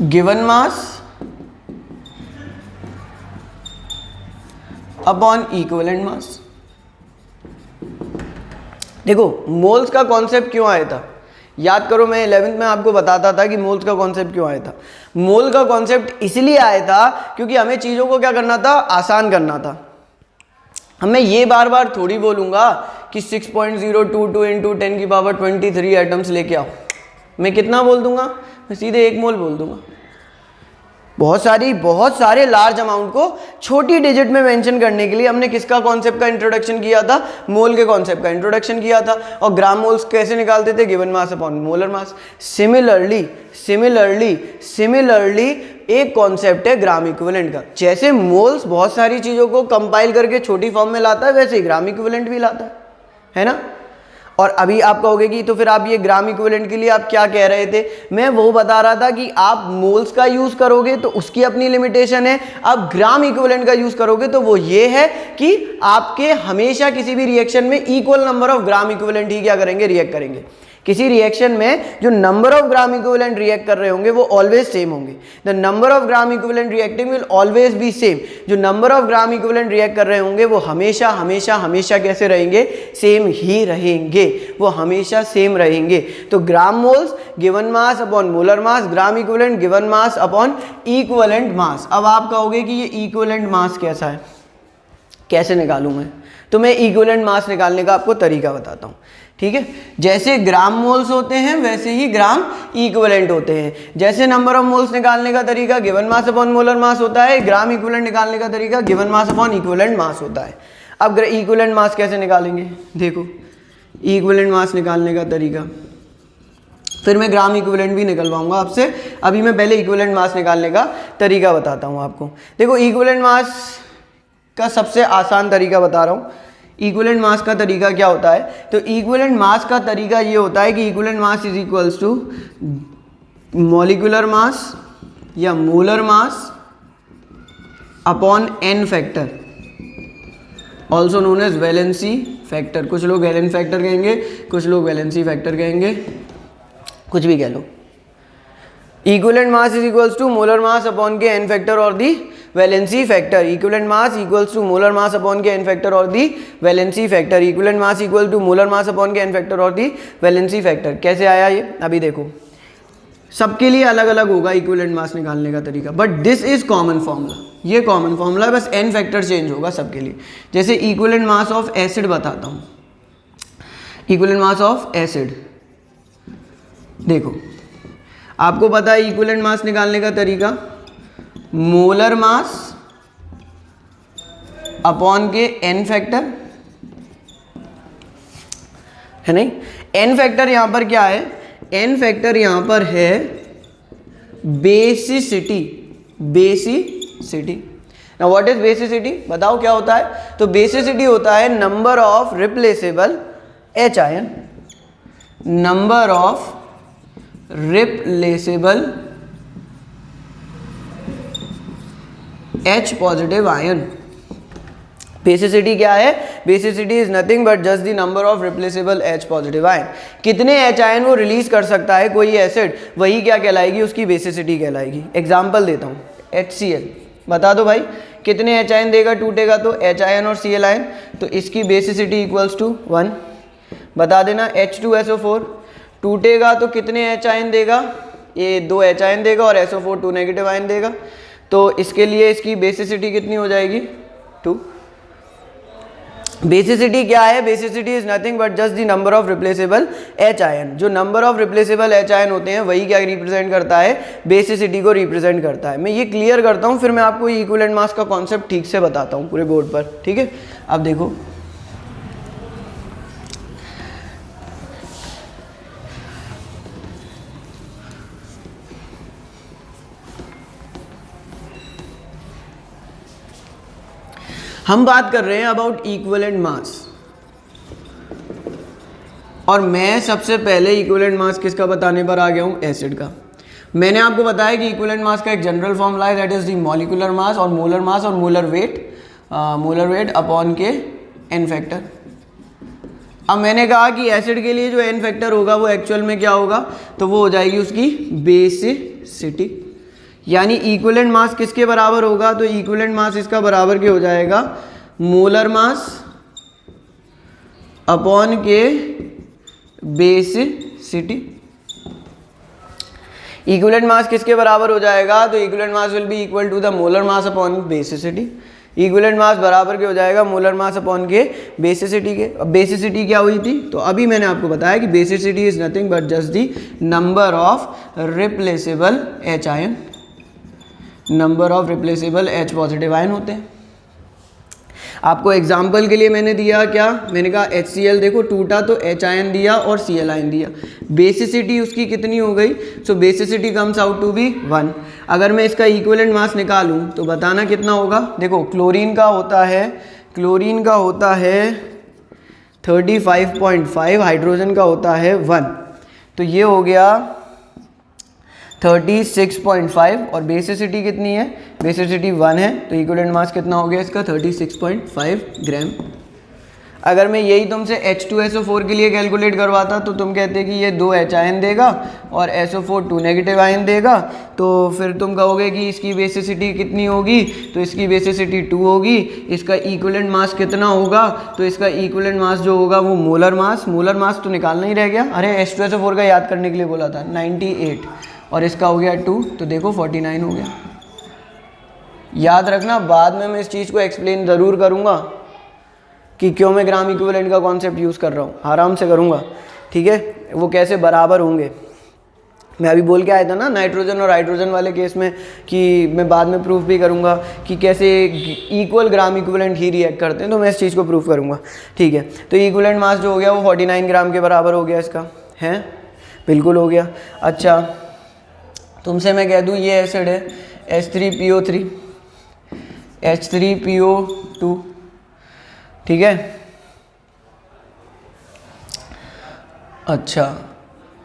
गिवन मास अपॉन इक्विवेलेंट मास। देखो मोल्स का कॉन्सेप्ट क्यों आया था, याद करो, मैं 11th में आपको बताता था कि मोल्स का कॉन्सेप्ट क्यों आया था। मोल का कॉन्सेप्ट इसलिए आया था क्योंकि हमें चीजों को क्या करना था, आसान करना था। मैं ये बार बार थोड़ी बोलूंगा कि 6.022 इंटू 10 की पावर 23 एटम्स लेके आओ। मैं कितना बोल दूंगा? मैं सीधे 1 मोल बोल दूंगा। बहुत सारे लार्ज अमाउंट को छोटी डिजिट में मेंशन करने के लिए हमने किसका कॉन्सेप्ट का इंट्रोडक्शन किया था? मोल के कॉन्सेप्ट का इंट्रोडक्शन किया था। और ग्राम मोल्स कैसे निकालते थे? गिवन मास अपॉन मोलर मास। सिमिलरली एक कॉन्सेप्ट है ग्राम इक्विवेलेंट का। जैसे मोल्स बहुत सारी चीजों को कंपाइल करके छोटी फॉर्म में लाता है, वैसे ही ग्राम इक्विवेलेंट भी लाता है ना? और अभी आप कहोगे कि तो फिर आप ये ग्राम इक्विवेलेंट के लिए आप क्या कह रहे थे? मैं वो बता रहा था कि आप मोल्स का यूज करोगे तो उसकी अपनी लिमिटेशन है, आप ग्राम इक्विवेलेंट का यूज करोगे तो वो ये है कि आपके हमेशा किसी भी रिएक्शन में equal number of gram equivalent ही क्या करेंगे, रिएक्ट करेंगे। किसी रिएक्शन में जो number of gram equivalent react कर रहे होंगे वो ऑलवेज सेम होंगे। The number of gram equivalent reacting will always be same. जो number of gram equivalent react कर रहे होंगे वो हमेशा हमेशा हमेशा कैसे रहेंगे? सेम ही रहेंगे, वो हमेशा सेम रहेंगे। तो gram moles given mass upon molar mass, gram equivalent given mass upon equivalent mass. अब आप कहोगे कि ये इक्विवेलेंट मास कैसा है? कैसे निकालूँ मैं? तो मैं इक्विवेलेंट मास निकालने का आपको तरीका बताता हूँ, ठीक है। जैसे ग्राम मोल्स होते हैं वैसे ही ग्राम इक्विवेलेंट होते हैं। जैसे नंबर ऑफ मोल्स निकालने का तरीका गिवन मास अपॉन मोलर मास होता है, ग्राम इक्विवेलेंट निकालने का तरीका गिवन मास अपॉन इक्विवेलेंट मास होता है। अब इक्विवेलेंट मास कैसे निकालेंगे? देखो इक्विवेलेंट मास निकालने का तरीका, फिर मैं ग्राम इक्विवेलेंट भी निकलवाऊंगा आपसे। अभी मैं पहले इक्विवेलेंट मास निकालने का तरीका बताता हूँ आपको। देखो इक्विवेलेंट मास का सबसे आसान तरीका बता रहा हूँ। इक्विवेलेंट मास का तरीका क्या होता है? तो इक्विवेलेंट मास का तरीका ये होता है कि equivalent mass is equals to molecular mass या molar mass upon N factor, also known as valency factor. कुछ लोग वैलेंस फैक्टर कहेंगे, कुछ लोग वैलेंसी फैक्टर कहेंगे, कुछ भी कह लो। Equivalent mass is equals to molar mass upon के एन फैक्टर और the valency factor. Equivalent mass equals to molar mass upon के एन फैक्टर और the valency factor. Equivalent mass equal to molar mass upon के N factor और the valency factor. कैसे आया ये? अभी देखो सबके लिए अलग अलग होगा इक्विवेलेंट मास निकालने का तरीका, but this is common formula. ये कॉमन फॉर्मूला है, बस एन फैक्टर चेंज होगा सबके लिए। जैसे इक्विवेलेंट मास ऑफ एसिड बताता हूँ। इक्विवेलेंट मास ऑफ एसिड, देखो आपको पता है इक्विवेलेंट मास निकालने का तरीका मोलर मास अपॉन के एन फैक्टर है, नहीं? एन फैक्टर यहां पर क्या है? एन फैक्टर यहां पर है basicity. Basicity, now what is basicity? बताओ क्या होता है? तो बेसिसिटी होता है number of replaceable H ion, number of replaceable H positive ion. Basicity क्या है? Basicity is nothing but just the number of replaceable H positive ion. कितने H आयन वो रिलीज कर सकता है कोई एसिड, वही क्या कहलाएगी? उसकी बेसिसिटी कहलाएगी। एग्जांपल देता हूँ, HCl बता दो भाई कितने H आयन देगा टूटेगा तो? H आयन और Cl आयन, तो इसकी बेसिसिटी इक्वल्स टू 1। बता देना H2SO4 टूटेगा तो कितने H आयन देगा? ये 2 H आयन देगा और SO4 2 नेगेटिव आयन देगा, तो इसके लिए इसकी बेसिसिटी कितनी हो जाएगी? 2। बेसिसिटी क्या है? Basicity is nothing but just the number of replaceable H ion. जो number of replaceable H ion होते हैं वही क्या रिप्रेजेंट करता है? बेसिसिटी को रिप्रेजेंट करता है। मैं ये क्लियर करता हूँ, फिर मैं आपको इक्विवेलेंट मास का कॉन्सेप्ट ठीक से बताता हूँ पूरे बोर्ड पर, ठीक है। अब देखो हम बात कर रहे हैं अबाउट इक्विवेलेंट मास, और मैं सबसे पहले इक्विवेलेंट मास किसका बताने पर आ गया हूं? एसिड का। मैंने आपको बताया कि इक्विवेलेंट मास का एक जनरल फॉर्मूला है, that is the molecular mass और मोलर वेट अपॉन के एन फैक्टर। अब मैंने कहा कि एसिड के लिए जो एन फैक्टर होगा वो एक्चुअल में क्या होगा? तो वो हो जाएगी उसकी बेसिसिटी। यानी इक्विवेलेंट मास किसके बराबर होगा? तो इक्विवेलेंट मास इसका बराबर के हो जाएगा मोलर मास अपॉन के बेसिसिटी। इक्विवेलेंट मास किसके बराबर हो जाएगा? तो equivalent mass will be equal to the molar mass upon basicity. Equivalent mass बराबर के हो जाएगा मोलर मास अपॉन के बेसिसिटी के। अब बेसिसिटी क्या हुई थी? तो अभी मैंने आपको बताया कि basicity is nothing but just the number of replaceable H ion, number of replaceable H positive ion होते हैं। आपको एग्जाम्पल के लिए मैंने दिया क्या? मैंने कहा HCl देखो टूटा तो H आयन दिया और Cl आयन दिया। बेसिसिटी उसकी कितनी हो गई? So basicity comes out to be 1। अगर मैं इसका इक्विवेलेंट मास निकालूं तो बताना कितना होगा? देखो क्लोरीन का होता है 35.5, हाइड्रोजन का होता है 1, तो ये हो गया 36.5 और बेसिसिटी कितनी है? बेसिसिटी 1 है, तो इक्विवेलेंट मास कितना हो गया इसका? 36.5 ग्राम। अगर मैं यही तुमसे H2SO4 के लिए कैलकुलेट करवाता तो तुम कहते कि ये 2 H आयन देगा और SO4 2 नेगेटिव आयन देगा, तो फिर तुम कहोगे कि इसकी बेसिसिटी कितनी होगी? तो इसकी बेसिसिटी 2 होगी। इसका इक्विवेलेंट मास कितना होगा? तो इसका इक्विवेलेंट मास जो होगा वो मोलर मास तो निकालना ही रह गया। अरे H2SO4 का याद करने के लिए बोला था, 98 और इसका हो गया 2, तो देखो 49 हो गया। याद रखना, बाद में मैं इस चीज़ को एक्सप्लेन ज़रूर करूँगा, कि क्यों मैं ग्राम इक्विवेलेंट का कॉन्सेप्ट यूज़ कर रहा हूँ, आराम से करूँगा, ठीक है। वो कैसे बराबर होंगे, मैं अभी बोल के आया था ना नाइट्रोजन और हाइड्रोजन वाले केस में, कि मैं बाद में प्रूफ भी करूँगा कि कैसे इक्वल ग्राम इक्विवेलेंट ही रिएक्ट करते हैं, तो मैं इस चीज़ को प्रूफ करूँगा, ठीक है। तो इक्विवेलेंट मास जो हो गया वो 49 ग्राम के बराबर हो गया इसका, है, बिल्कुल हो गया। अच्छा, तुमसे मैं कह दूँ ये एसिड है H3PO3 H3PO2, ठीक है। अच्छा,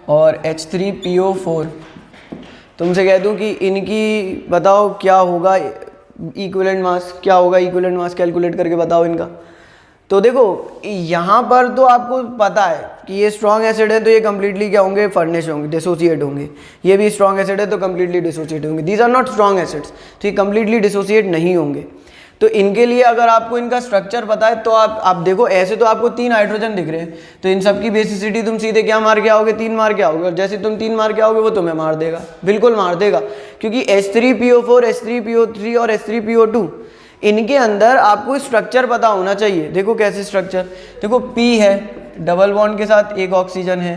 और H3PO4, तुमसे कह दूं कि इनकी बताओ क्या होगा इक्विवेलेंट मास, क्या होगा इक्विवेलेंट मास कैलकुलेट करके बताओ इनका। तो देखो यहाँ पर तो आपको पता है कि ये स्ट्रॉन्ग एसिड है तो ये कंप्लीटली क्या होंगे, फर्निश होंगे, डिसोसिएट होंगे। ये भी स्ट्रॉन्ग एसिड है तो कंप्लीटली डिसोसिएट होंगे। These are not strong acids, तो ये कंप्लीटली डिसोसिएट नहीं होंगे। तो इनके लिए अगर आपको इनका स्ट्रक्चर पता है तो आप देखो, ऐसे तो आपको 3 हाइड्रोजन दिख रहे हैं, तो इन सब की बेसिसिटी तुम सीधे क्या मार के आओगे, 3 मार के आओगे। और जैसे तुम 3 मार के आओगे वो तुम्हें मार देगा, बिल्कुल मार देगा, क्योंकि H3PO4 H3PO3 और H3PO2 इनके अंदर आपको स्ट्रक्चर पता होना चाहिए। देखो कैसे स्ट्रक्चर, देखो P है, डबल बॉन्ड के साथ एक ऑक्सीजन है,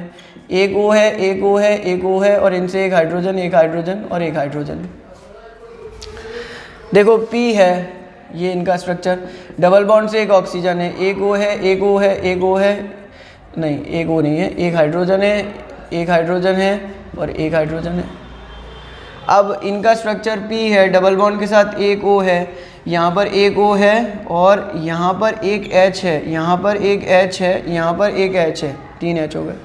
एक O है, एक O है, एक O है, और इनसे एक हाइड्रोजन और एक हाइड्रोजन। देखो P है, ये इनका स्ट्रक्चर, डबल बॉन्ड से एक ऑक्सीजन है, एक O है, एक O है, एक O है, नहीं एक O नहीं है, एक हाइड्रोजन है, एक हाइड्रोजन है और एक हाइड्रोजन है। अब इनका स्ट्रक्चर P है, डबल बॉन्ड के साथ एक O है, यहाँ पर एक O है और यहाँ पर एक H है, यहाँ पर एक H है, यहाँ पर एक H है, 3 H हो गए।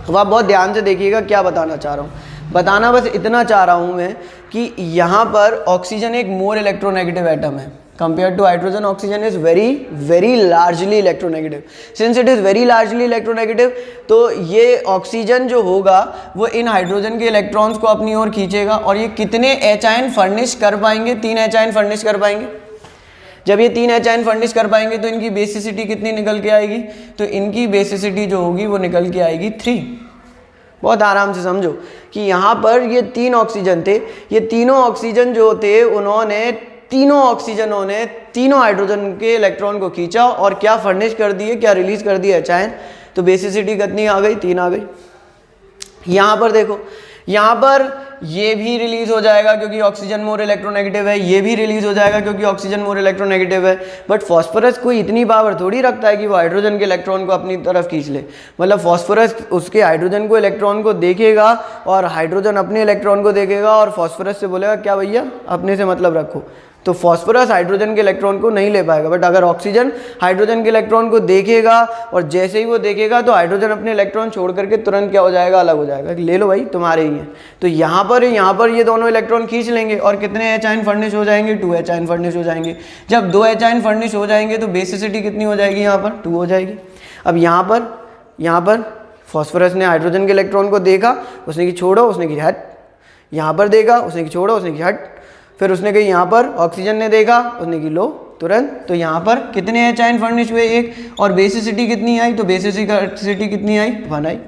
अब आप बहुत ध्यान से देखिएगा क्या बताना चाह रहा हूँ। बताना बस इतना चाह रहा हूँ मैं कि यहाँ पर ऑक्सीजन एक मोर इलेक्ट्रोनेगेटिव एटम है compare to hydrogen. Oxygen is very largely electronegative. Since it is very largely electronegative, तो ये ऑक्सीजन जो होगा वो इन हाइड्रोजन के इलेक्ट्रॉन्स को अपनी ओर खींचेगा। और ये कितने H आयन फर्निश कर पाएंगे, 3 H आयन फर्निश कर पाएंगे। जब ये 3 H आयन फर्निश कर पाएंगे तो इनकी बेसिसिटी कितनी निकल के आएगी, तो इनकी बेसिसिटी जो होगी वो निकल के आएगी 3। बहुत आराम से समझो कि यहाँ पर ये 3 ऑक्सीजन थे, ये तीनों ऑक्सीजन जो थे उन्होंने तीनों ऑक्सीजनों ने तीनों हाइड्रोजन के इलेक्ट्रॉन को खींचा और क्या फर्निश कर दिए, क्या रिलीज कर दिए H आयन। तो बेसिसिटी कितनी आ गई, 3 आ गई। यहाँ पर देखो, यहाँ पर ये भी रिलीज हो जाएगा क्योंकि ऑक्सीजन मोर इलेक्ट्रोनेगेटिव है, ये भी रिलीज हो जाएगा क्योंकि ऑक्सीजन मोर इलेक्ट्रोनेगेटिव है। बट फॉस्फोरस कोई इतनी पावर थोड़ी रखता है कि वो हाइड्रोजन के इलेक्ट्रॉन को अपनी तरफ खींच ले। मतलब फॉस्फोरस उसके हाइड्रोजन को इलेक्ट्रॉन को देखेगा और हाइड्रोजन अपने इलेक्ट्रॉन को देखेगा और फॉस्फोरस से बोलेगा क्या भैया अपने से मतलब रखो। तो फॉस्फोरस हाइड्रोजन के इलेक्ट्रॉन को नहीं ले पाएगा। बट अगर ऑक्सीजन हाइड्रोजन के इलेक्ट्रॉन को देखेगा और जैसे ही वो देखेगा तो हाइड्रोजन अपने इलेक्ट्रॉन छोड़ करके तुरंत क्या हो जाएगा, अलग हो जाएगा, ले लो भाई तुम्हारे ही हैं। तो यहाँ पर ये दोनों इलेक्ट्रॉन खींच लेंगे और कितने H आयन फर्निश हो जाएंगे, 2 H आयन फर्निश हो जाएंगे। जब 2 H आयन फर्निश हो जाएंगे तो बेसिसिटी कितनी हो जाएगी, यहाँ पर 2 हो जाएगी। अब यहाँ पर फॉस्फोरस ने हाइड्रोजन के इलेक्ट्रॉन को देखा, उसने की छोड़ो, उसने की हट। यहाँ पर देखा, उसने की छोड़ो, उसने की हट। फिर उसने कही यहाँ पर ऑक्सीजन ने देखा, उसने की लो तुरंत। तो यहाँ पर कितने H आयन फर्निश हुए, 1। और बेसिसिटी कितनी आई, तो बेसिसिटी कितनी आई, 1 आई।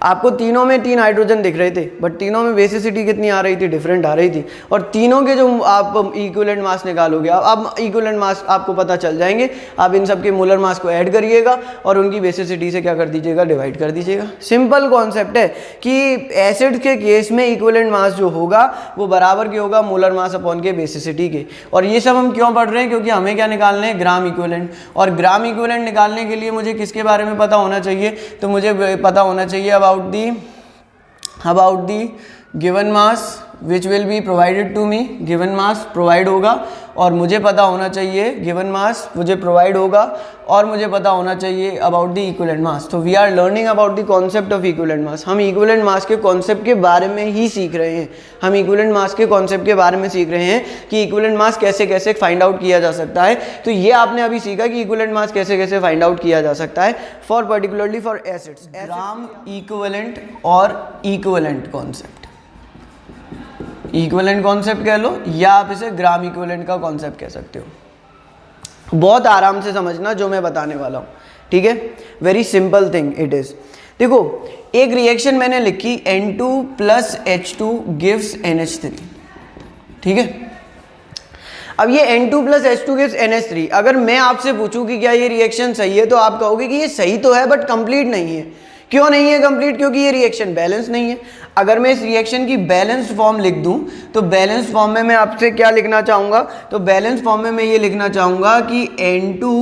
आपको तीनों में 3 हाइड्रोजन दिख रहे थे बट तीनों में बेसिसिटी कितनी आ रही थी, डिफरेंट आ रही थी। और तीनों के जो आप इक्विवेलेंट मास निकालोगे, अब इक्विवेलेंट मास आपको पता चल जाएंगे। आप इन सब के मोलर मास को ऐड करिएगा और उनकी बेसिसिटी से क्या कर दीजिएगा, डिवाइड कर दीजिएगा। सिंपल कॉन्सेप्ट है कि एसिड के केस में इक्विवेलेंट मास जो होगा वो बराबर के होगा मोलर मास अपॉन के बेसिसिटी के। और ये सब हम क्यों पढ़ रहे हैं, क्योंकि हमें क्या निकालना है, ग्राम इक्विवेलेंट। और ग्राम इक्विवेलेंट निकालने के लिए मुझे किसके बारे में पता होना चाहिए, तो मुझे पता होना चाहिए about the given mass which will be provided to me। Given mass provide होगा और मुझे पता होना चाहिए, गिवन मास मुझे प्रोवाइड होगा और मुझे पता होना चाहिए अबाउट द इक्विवेलेंट मास। तो we are learning about the concept of equivalent mass. हम इक्विवेलेंट मास के कॉन्सेप्ट के बारे में ही सीख रहे हैं। हम इक्विवेलेंट मास के कॉन्सेप्ट के बारे में सीख रहे हैं कि इक्विवेलेंट मास कैसे कैसे फाइंड आउट किया जा सकता है। तो ये आपने अभी सीखा कि इक्विवेलेंट मास कैसे कैसे फाइंड आउट किया जा सकता है for particularly for acids. Gram equivalent और इक्विवेलेंट कॉन्सेप्ट, इक्विवेलेंट कॉन्सेप्ट कह लो या आप इसे ग्राम इक्विवेलेंट का कॉन्सेप्ट कह सकते हो। बहुत आराम से समझना जो मैं बताने वाला हूँ, ठीक है। Very simple thing it is. देखो एक रिएक्शन मैंने लिखी N2 + H2 गिव्स NH3, ठीक है। अब ये N2 plus H2 gives NH3। अगर मैं आपसे पूछूं कि क्या ये रिएक्शन सही है, तो आप कहोगे कि ये सही तो है बट कंप्लीट नहीं है। क्यों नहीं है कंप्लीट? क्योंकि ये रिएक्शन बैलेंस नहीं है। अगर मैं इस रिएक्शन की बैलेंस्ड फॉर्म लिख दूं, तो बैलेंस्ड फॉर्म में मैं आपसे क्या लिखना चाहूँगा? तो बैलेंस्ड फॉर्म में मैं ये लिखना चाहूँगा कि N2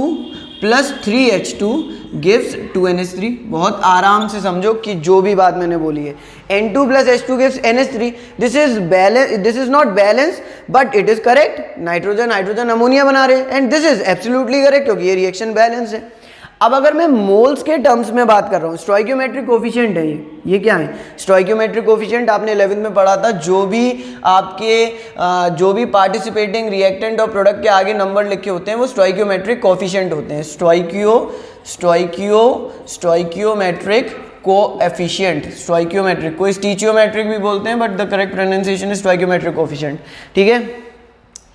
plus 3H2 gives 2NH3। बहुत आराम से समझो कि जो भी बात मैंने बोली है, N2 plus H2 gives NH3। This is not balance but it is correct. Nitrogen hydrogen ammonia बना रहे हैं and this is absolutely correct क्योंकि ये रिएक्शन बैलेंस है। अब अगर मैं मोल्स के टर्म्स में बात कर रहा हूँ, स्टोइकियोमेट्रिक कोफिशिएंट है ये क्या है? स्टोइकियोमेट्रिक कोफिशिएंट आपने 11th में पढ़ा था। जो भी पार्टिसिपेटिंग रिएक्टेंट और प्रोडक्ट के आगे नंबर लिखे होते हैं वो स्टोइकियोमेट्रिक कोफिशिएंट होते हैं। स्टोइकियोमेट्रिक कोएफिशिएंट, स्टोइकियोमेट्रिक, कोई स्टीचियोमेट्रिक भी बोलते हैं but the correct pronunciation is stoichiometric coefficient. ठीक है,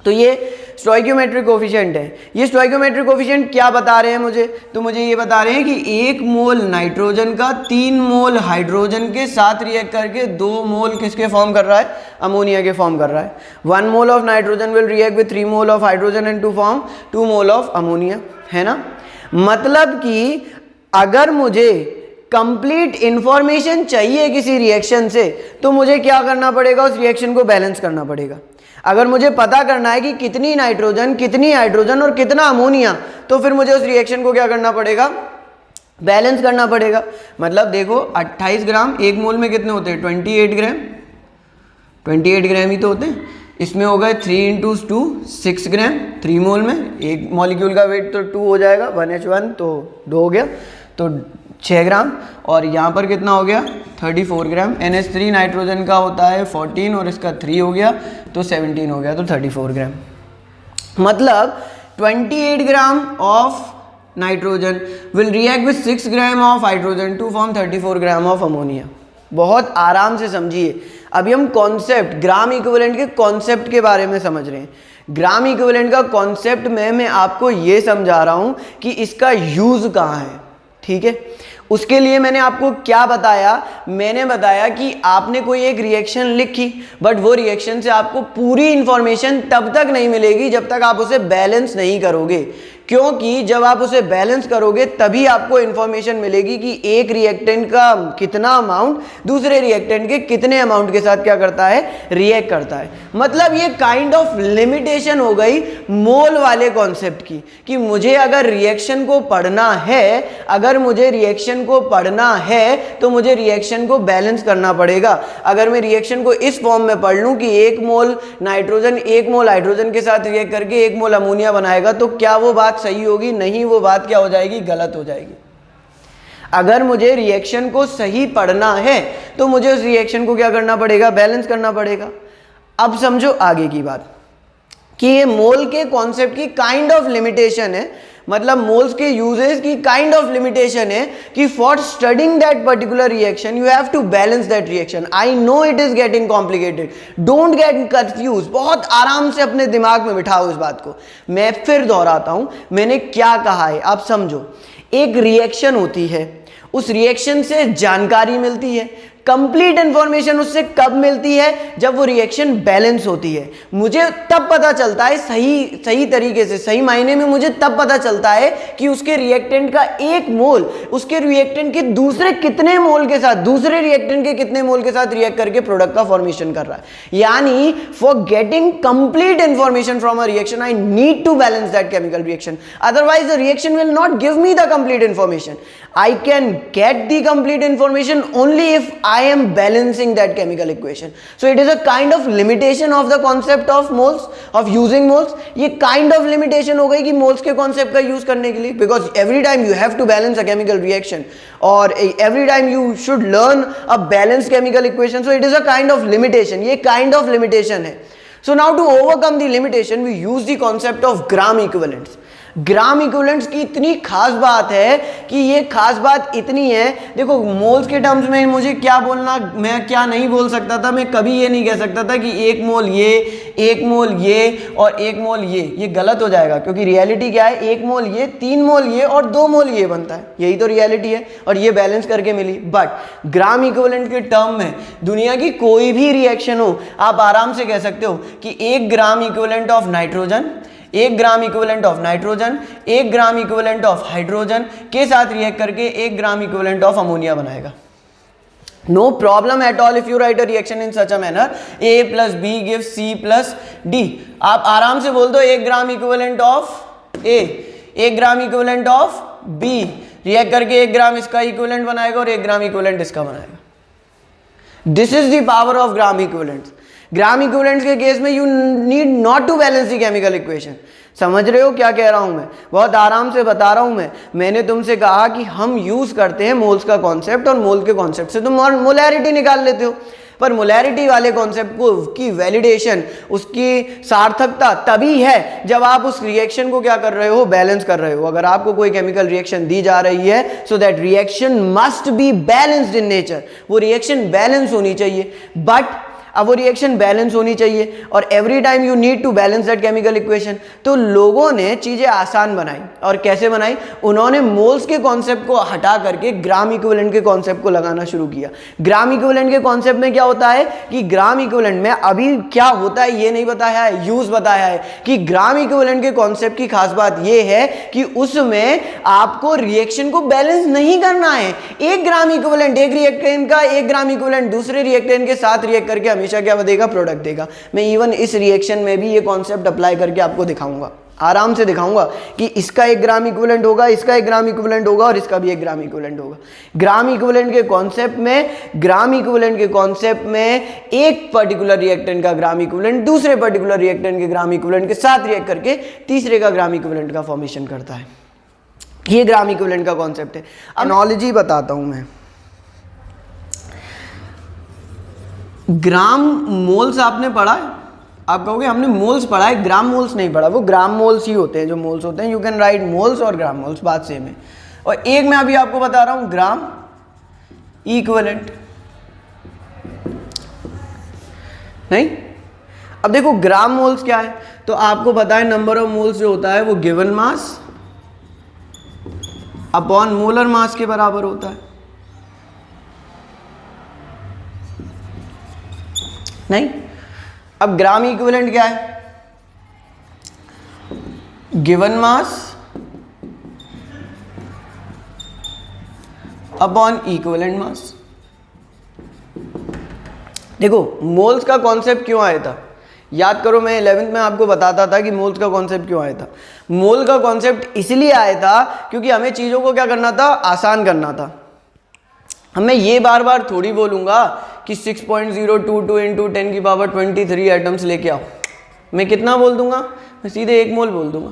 तो ये स्टोइकियोमेट्रिक कोफिशिएंट है। ये स्टोइकियोमेट्रिक कोफिशिएंट क्या बता रहे हैं मुझे? तो मुझे ये बता रहे हैं कि 1 मोल नाइट्रोजन का 3 मोल हाइड्रोजन के साथ रिएक्ट करके 2 मोल किसके फॉर्म कर रहा है? अमोनिया के फॉर्म कर रहा है। 1 mole of nitrogen will react with 3 mole of hydrogen and to form 2 mole of ammonia, है ना? मतलब कि अगर मुझे कंप्लीट इंफॉर्मेशन चाहिए किसी रिएक्शन से, तो मुझे क्या करना पड़ेगा? उस रिएक्शन को बैलेंस करना पड़ेगा। अगर मुझे पता करना है कि कितनी नाइट्रोजन, कितनी हाइड्रोजन और कितना अमोनिया, तो फिर मुझे उस रिएक्शन को क्या करना पड़ेगा? बैलेंस करना पड़ेगा। मतलब देखो 28 ग्राम 1 मोल में कितने होते हैं? 28 ग्राम, 28 ग्राम ही तो होते हैं। इसमें हो गए 3 × 2 6 ग्राम 3 मोल में। एक मॉलिक्यूल का वेट तो 2 हो जाएगा, 1H1 तो 2 हो गया, तो 6 ग्राम। और यहाँ पर कितना हो गया? 34 ग्राम। NH3 नाइट्रोजन का होता है 14 और इसका 3 हो गया तो 17 हो गया, तो 34 ग्राम। मतलब 28 gram of nitrogen will react with 6 gram of hydrogen to form 34 gram of ammonia. बहुत आराम से समझिए। अभी हम कॉन्सेप्ट, ग्राम इक्विवेलेंट के कॉन्सेप्ट के बारे में समझ रहे हैं। ग्राम इक्विवेलेंट का कॉन्सेप्ट में मैं आपको ये समझा रहा हूँ कि इसका यूज कहाँ है। ठीक है, उसके लिए मैंने आपको क्या बताया? मैंने बताया कि आपने कोई एक रिएक्शन लिखी, बट वो रिएक्शन से आपको पूरी इंफॉर्मेशन तब तक नहीं मिलेगी जब तक आप उसे बैलेंस नहीं करोगे। क्योंकि जब आप उसे बैलेंस करोगे तभी आपको इंफॉर्मेशन मिलेगी कि एक रिएक्टेंट का कितना अमाउंट दूसरे रिएक्टेंट के कितने अमाउंट के साथ क्या करता है? रिएक्ट करता है। मतलब ये काइंड ऑफ लिमिटेशन हो गई मोल वाले कॉन्सेप्ट की, कि मुझे अगर रिएक्शन को पढ़ना है, तो मुझे रिएक्शन को बैलेंस करना पड़ेगा। अगर मैं रिएक्शन को इस फॉर्म में पढ़ लूं कि 1 मोल नाइट्रोजन 1 मोल हाइड्रोजन के साथ रिएक्ट करके 1 मोल अमोनिया बनाएगा, तो क्या वो बात सही होगी? नहीं, वो बात क्या हो जाएगी? गलत हो जाएगी। अगर मुझे रिएक्शन को सही पढ़ना है तो मुझे उस रिएक्शन को क्या करना पड़ेगा? बैलेंस करना पड़ेगा। अब समझो आगे की बात कि ये मोल के कॉन्सेप्ट की काइंड ऑफ लिमिटेशन है। मतलब मोल्स के यूजेस की काइंड ऑफ लिमिटेशन है कि for studying that particular reaction you have to balance that reaction. I know it is getting complicated, don't get confuse. बहुत आराम से अपने दिमाग में बिठाओ इस बात को। मैं फिर दोहराता हूं मैंने क्या कहा है, आप समझो। एक रिएक्शन होती है, उस रिएक्शन से जानकारी मिलती है। कंप्लीट इंफॉर्मेशन उससे कब मिलती है? जब वो रिएक्शन बैलेंस होती है। मुझे तब पता चलता है सही तरीके से, सही मायने में मुझे तब पता चलता है कि उसके रिएक्टेंट का 1 मोल उसके रिएक्टेंट के दूसरे कितने मोल के साथ, दूसरे रिएक्टेंट के कितने मोल के साथ रिएक्ट करके प्रोडक्ट का फॉर्मेशन कर रहा है। यानी for getting complete information from a reaction I need to balance that chemical reaction, otherwise the reaction will not give me the complete information. I can get the complete information only if I am balancing that chemical equation. So it is a kind of limitation of the concept of moles, of using moles. ये kind of limitation हो गई कि moles के concept का use करने के लिए, because every time you have to balance a chemical reaction or every time you should learn a balanced chemical equation. So it is a kind of limitation. ये kind of limitation है. So now to overcome the limitation we use the concept of gram equivalents. Gram equivalents की इतनी खास बात है कि ये खास बात इतनी है, देखो मोल्स के टर्म्स में मुझे क्या बोलना, मैं क्या नहीं बोल सकता था, मैं कभी ये नहीं कह सकता था कि 1 मोल ये, 1 मोल ये और 1 मोल ये गलत हो जाएगा, क्योंकि रियलिटी क्या है, 1 मोल ये, 3 मोल ये और 2 मोल ये बनता है, यही तो रियलिटी है, और ये बैलेंस करके मिली। बट ग्राम इक्विवेलेंट के टर्म में दुनिया की कोई भी रिएक्शन हो, आप आराम से कह सकते हो कि 1 gram equivalent of nitrogen, 1 gram equivalent of nitrogen, 1 gram equivalent of hydrogen के साथ रिएक्ट करके 1 ग्राम इक्विवेलेंट ऑफ अमोनिया बनाएगा। No problem at all if you write a reaction in such a manner, A plus B gives C plus D। आप आराम से बोल दो 1 gram equivalent of A, 1 gram equivalent of B, react करके 1 ग्राम इसका equivalent बनाएगा और 1 ग्राम इक्विवेलेंट इसका बनाएगा। This is the power of gram equivalents. Gram equivalents के केस में you need not to balance the chemical equation. समझ रहे हो क्या कह रहा हूं मैं? बहुत आराम से बता रहा हूं मैं। मैंने तुमसे कहा कि हम यूज करते हैं मोल्स का कॉन्सेप्ट, और मोल के कॉन्सेप्ट से तुम मोलैरिटी निकाल लेते हो, पर मोलैरिटी वाले कॉन्सेप्ट को की वैलिडेशन, उसकी सार्थकता तभी है जब आप उस रिएक्शन को क्या कर रहे हो, बैलेंस कर रहे हो। अगर आपको कोई केमिकल रिएक्शन दी जा रही है, so that reaction must be balanced in nature, वो रिएक्शन बैलेंस होनी चाहिए। बट अब वो रिएक्शन बैलेंस होनी चाहिए, और every time you need to balance that chemical equation. तो लोगों ने चीजें आसान बनाई, और कैसे बनाई? उन्होंने मोल्स के कॉन्सेप्ट को हटा करके ग्राम इक्विवेलेंट के कॉन्सेप्ट को लगाना शुरू किया। ग्राम इक्विवेलेंट के कॉन्सेप्ट में क्या होता है कि ग्राम इक्विवेलेंट में अभी क्या होता है ये नहीं बताया है, यूज बताया है कि ग्राम इक्विवेलेंट के कॉन्सेप्ट की खास बात ये है कि उसमें आपको रिएक्शन को बैलेंस नहीं करना है। 1 ग्राम इक्विवेलेंट एक रिएक्टेंट का, 1 ग्राम इक्विवेलेंट दूसरे रिएक्टेंट के साथ रिएक्ट करके हमेशा क्या देगा, प्रोडक्ट देगा। मैं इवन इस रिएक्शन में भी ये कॉन्सेप्ट अप्लाई करके आपको दिखाऊंगा, आराम से दिखाऊंगा कि इसका 1 ग्राम इक्विवेलेंट होगा, इसका 1 ग्राम इक्विवेलेंट होगा, और इसका भी 1 ग्राम इक्विवेलेंट होगा। ग्राम इक्विवेलेंट के कॉन्सेप्ट में एक पर्टिकुलर रिएक्टेंट का ग्राम इक्विवेलेंट दूसरे पर्टिकुलर रिएक्टेंट के ग्राम इक्विवेलेंट के साथ रिएक्ट करके तीसरे का ग्राम इक्विवेलेंट का फॉर्मेशन करता है। ये ग्राम इक्विवेलेंट का कॉन्सेप्ट है। एनालॉजी बताता हूं मैं। ग्राम मोल्स आपने पढ़ा है? आप कहोगे हमने मोल्स पढ़ा है, ग्राम मोल्स नहीं पढ़ा। वो ग्राम मोल्स ही होते हैं जो मोल्स होते हैं। यू कैन राइट मोल्स और ग्राम मोल्स, बात सेम है। और एक मैं अभी आपको बता रहा हूं ग्राम इक्विवेलेंट, नहीं? अब देखो ग्राम मोल्स क्या है, तो आपको पता है नंबर ऑफ मोल्स जो होता है वो गिवन मास अपॉन मोलर मास के बराबर होता है, नहीं? अब ग्राम इक्विवेलेंट क्या है? गिवन मास अपॉन इक्विवेलेंट मास। देखो मोल्स का कॉन्सेप्ट क्यों आया था, याद करो, मैं 11th में आपको बताता था कि मोल्स का कॉन्सेप्ट क्यों आया था। मोल का कॉन्सेप्ट इसलिए आया था क्योंकि हमें चीजों को क्या करना था, आसान करना था। मैं ये बार बार थोड़ी बोलूंगा कि 6.022 इंटू 10 की पावर 23 एटम्स लेके आओ। मैं कितना बोल दूंगा? मैं सीधे 1 मोल बोल दूंगा।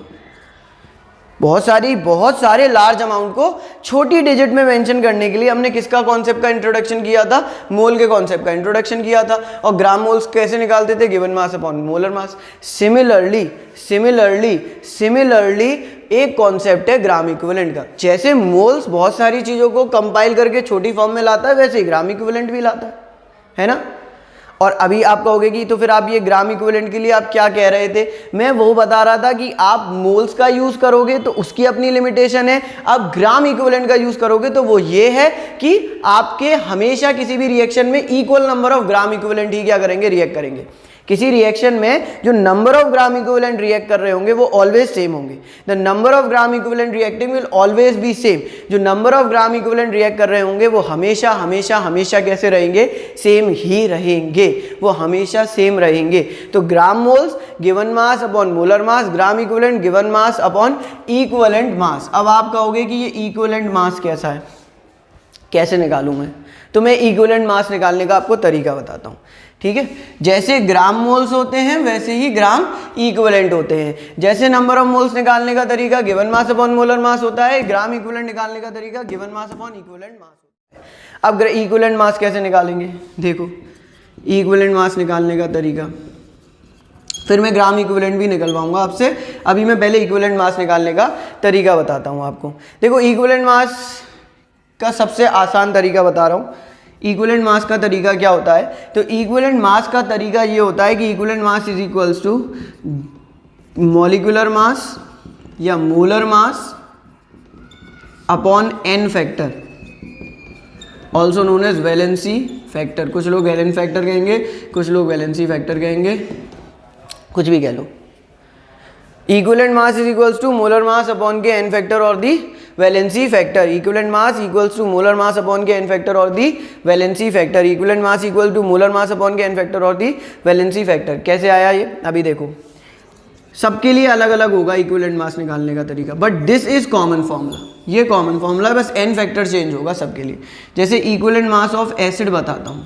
बहुत सारे लार्ज अमाउंट को छोटी डिजिट में मेंशन करने के लिए हमने किसका कॉन्सेप्ट का इंट्रोडक्शन किया था? मोल के कॉन्सेप्ट का इंट्रोडक्शन किया था। और ग्राम मोल्स कैसे निकालते थे? गिवन मास अपॉन मोलर मास। सिमिलरली एक कॉन्सेप्ट है ग्राम इक्विवेलेंट का। जैसे मोल्स बहुत सारी चीजों को कंपाइल करके छोटी फॉर्म में लाता है, वैसे ही ग्राम इक्विवेलेंट भी लाता है ना? और अभी आप कहोगे कि तो फिर आप ये ग्राम इक्विवेलेंट के लिए आप क्या कह रहे थे? मैं वो बता रहा था कि आप मोल्स का यूज करोगे तो उसकी अपनी लिमिटेशन है, आप ग्राम इक्विवेलेंट का यूज करोगे तो वो ये है कि आपके हमेशा किसी भी रिएक्शन में equal number of gram equivalent ही क्या करेंगे, रिएक्ट करेंगे। किसी रिएक्शन में जो number of gram equivalent react कर रहे होंगे वो ऑलवेज सेम होंगे। The number of gram equivalent reacting will always be same. जो number of gram equivalent react कर रहे होंगे वो हमेशा हमेशा हमेशा कैसे रहेंगे? सेम ही रहेंगे, वो हमेशा सेम रहेंगे। तो gram moles given mass upon molar mass, gram equivalent given mass upon equivalent mass. अब आप कहोगे कि ये इक्विवेलेंट मास कैसा है, कैसे निकालूं मैं? तो मैं इक्विवेलेंट मास निकालने का आपको तरीका बताता हूं, ठीक है? जैसे ग्राम मोल्स होते हैं वैसे ही ग्राम इक्विवेलेंट होते हैं। जैसे नंबर ऑफ मोल्स निकालने का तरीका गिवन मास अपॉन मोलर मास होता है, ग्राम इक्विवेलेंट निकालने का तरीका गिवन मास अपॉन इक्विवेलेंट मास होता है। अब इक्विवेलेंट मास कैसे निकालेंगे? देखो इक्विवेलेंट मास निकालने का तरीका, फिर मैं ग्राम इक्विवेलेंट भी निकलवाऊंगा आपसे। अभी मैं पहले इक्विवेलेंट मास निकालने का तरीका बताता हूँ आपको। देखो इक्विवेलेंट मास का सबसे आसान तरीका बता रहा हूँ। इक्विवेलेंट मास का तरीका क्या होता है, तो इक्विवेलेंट मास का तरीका ये होता है कि equivalent mass is equals to molecular mass या molar mass upon N factor, also known as valency factor. कुछ लोग वैलेंस फैक्टर कहेंगे, कुछ लोग वैलेंसी फैक्टर कहेंगे, कुछ भी कह लो। Equivalent mass is equals to molar mass upon के एन फैक्टर और the valency factor. Equivalent mass equals to molar mass upon के एन फैक्टर और the valency factor. Equivalent mass equal to molar mass upon के N factor और the valency factor. कैसे आया ये, अभी देखो। सबके लिए अलग अलग होगा इक्विवेलेंट मास निकालने का तरीका, but this is common formula. ये कॉमन फॉर्मूला है, बस एन फैक्टर चेंज होगा सबके लिए। जैसे इक्विवेलेंट मास ऑफ एसिड बताता हूँ।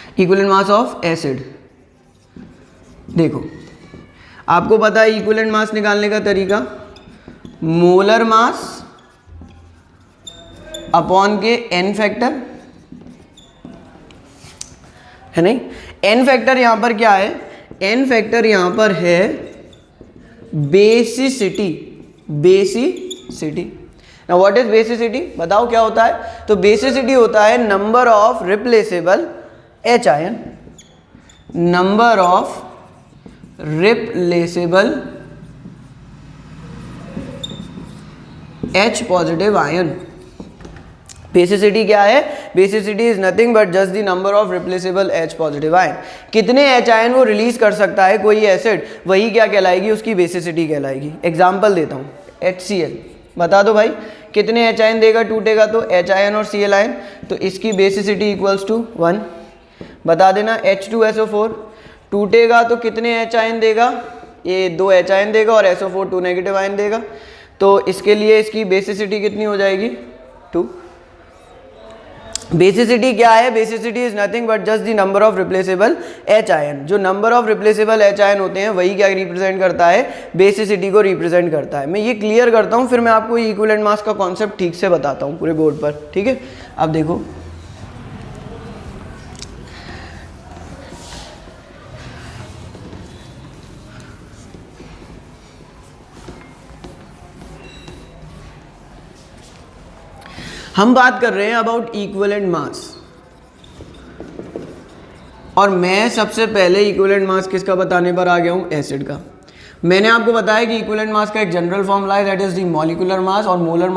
इक्विवेलेंट मास ऑफ एसिड, देखो आपको पता है इक्विवेलेंट मास निकालने का तरीका, मोलर मास अपॉन के एन फैक्टर, है नहीं। एन फैक्टर यहां पर क्या है, एन फैक्टर यहां पर है basicity. Basicity, now what is basicity, बताओ क्या होता है। तो बेसिसिटी होता है number of replaceable H ion, number of replaceable H positive ion. Basicity क्या है, basicity is nothing but just the number of replaceable H positive ion. कितने H आयन वो रिलीज कर सकता है कोई एसिड, वही क्या कहलाएगी, उसकी बेसिसिटी कहलाएगी। एग्जांपल देता हूँ, HCl बता दो भाई कितने H आयन देगा टूटेगा तो, H आयन और Cl आयन, तो इसकी बेसिसिटी इक्वल्स टू 1। बता देना H2SO4 टूटेगा तो कितने H आयन देगा, ये 2 H आयन देगा और SO4 2 नेगेटिव आयन देगा, तो इसके लिए इसकी बेसिसिटी कितनी हो जाएगी, 2। बेसिसिटी क्या है, basicity is nothing but just the number of replaceable H ion. जो number of replaceable H ion होते हैं वही क्या रिप्रेजेंट करता है, बेसिसिटी को रिप्रेजेंट करता है। मैं ये क्लियर करता हूँ, फिर मैं आपको इक्विवेलेंट मास का कॉन्सेप्ट ठीक से बताता हूँ पूरे बोर्ड पर, ठीक है। अब देखो हम बात कर रहे हैं अबाउट इक्विवेलेंट मास, और मैं सबसे पहले इक्विवेलेंट मास किसका बताने पर आ गया हूं, एसिड का। मैंने आपको बताया कि इक्विवेलेंट मास का एक जनरल फॉर्मूला है, that is the molecular mass और मोलर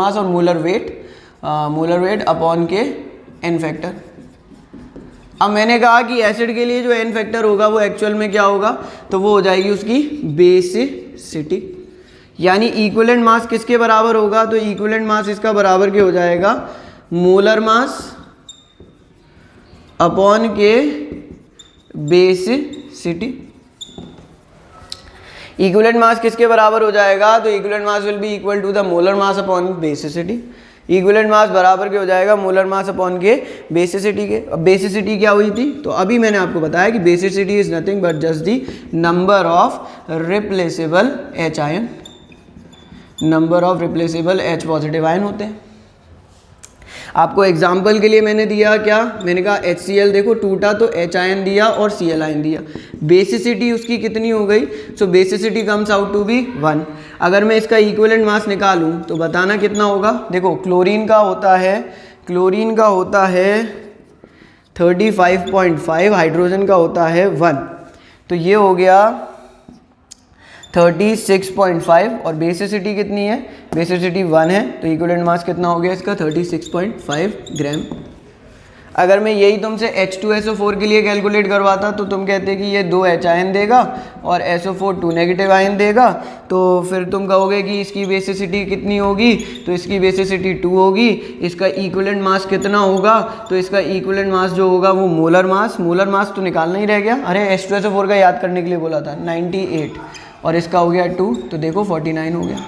वेट अपॉन के एन फैक्टर। अब मैंने कहा कि एसिड के लिए जो एन फैक्टर होगा वो एक्चुअल में क्या होगा, तो वो हो जाएगी उसकी बेसिसिटी। यानी इक्विवेलेंट मास किसके बराबर होगा, तो इक्विवेलेंट मास इसका बराबर क्या हो जाएगा, मोलर मास अपॉन के बेसिसिटी। इक्विवेलेंट मास किसके बराबर हो जाएगा, तो equivalent mass will be equal to the molar mass upon basicity. Equivalent mass बराबर के हो जाएगा मोलर मास अपॉन के बेसिसिटी के। अब बेसिसिटी क्या हुई थी, तो अभी मैंने आपको बताया कि basicity is nothing but just the number of replaceable H ion, number of replaceable H positive ion होते हैं। आपको एग्जाम्पल के लिए मैंने दिया क्या, मैंने कहा HCl देखो टूटा तो H आयन दिया और Cl आयन दिया, बेसिसिटी उसकी कितनी हो गई, so basicity comes out to be 1। अगर मैं इसका इक्विवेलेंट मास निकालूं तो बताना कितना होगा। देखो क्लोरीन का होता है 35.5, हाइड्रोजन का होता है 1, तो ये हो गया 36.5 और बेसिसिटी कितनी है, बेसिसिटी 1 है, तो इक्विवेलेंट मास कितना हो गया इसका 36.5 ग्राम। अगर मैं यही तुमसे H2SO4 के लिए कैलकुलेट करवाता तो तुम कहते कि ये 2 H आयन देगा और SO4 2 नेगेटिव आयन देगा, तो फिर तुम कहोगे कि इसकी बेसिसिटी कितनी होगी, तो इसकी बेसिसिटी 2 होगी। इसका इक्विवेलेंट मास कितना होगा, तो इसका इक्विवेलेंट मास जो होगा वो मोलर मास तो निकालना ही रह गया। अरे H2SO4 का याद करने के लिए बोला था, 98 और इसका हो गया 2, तो देखो 49 हो गया।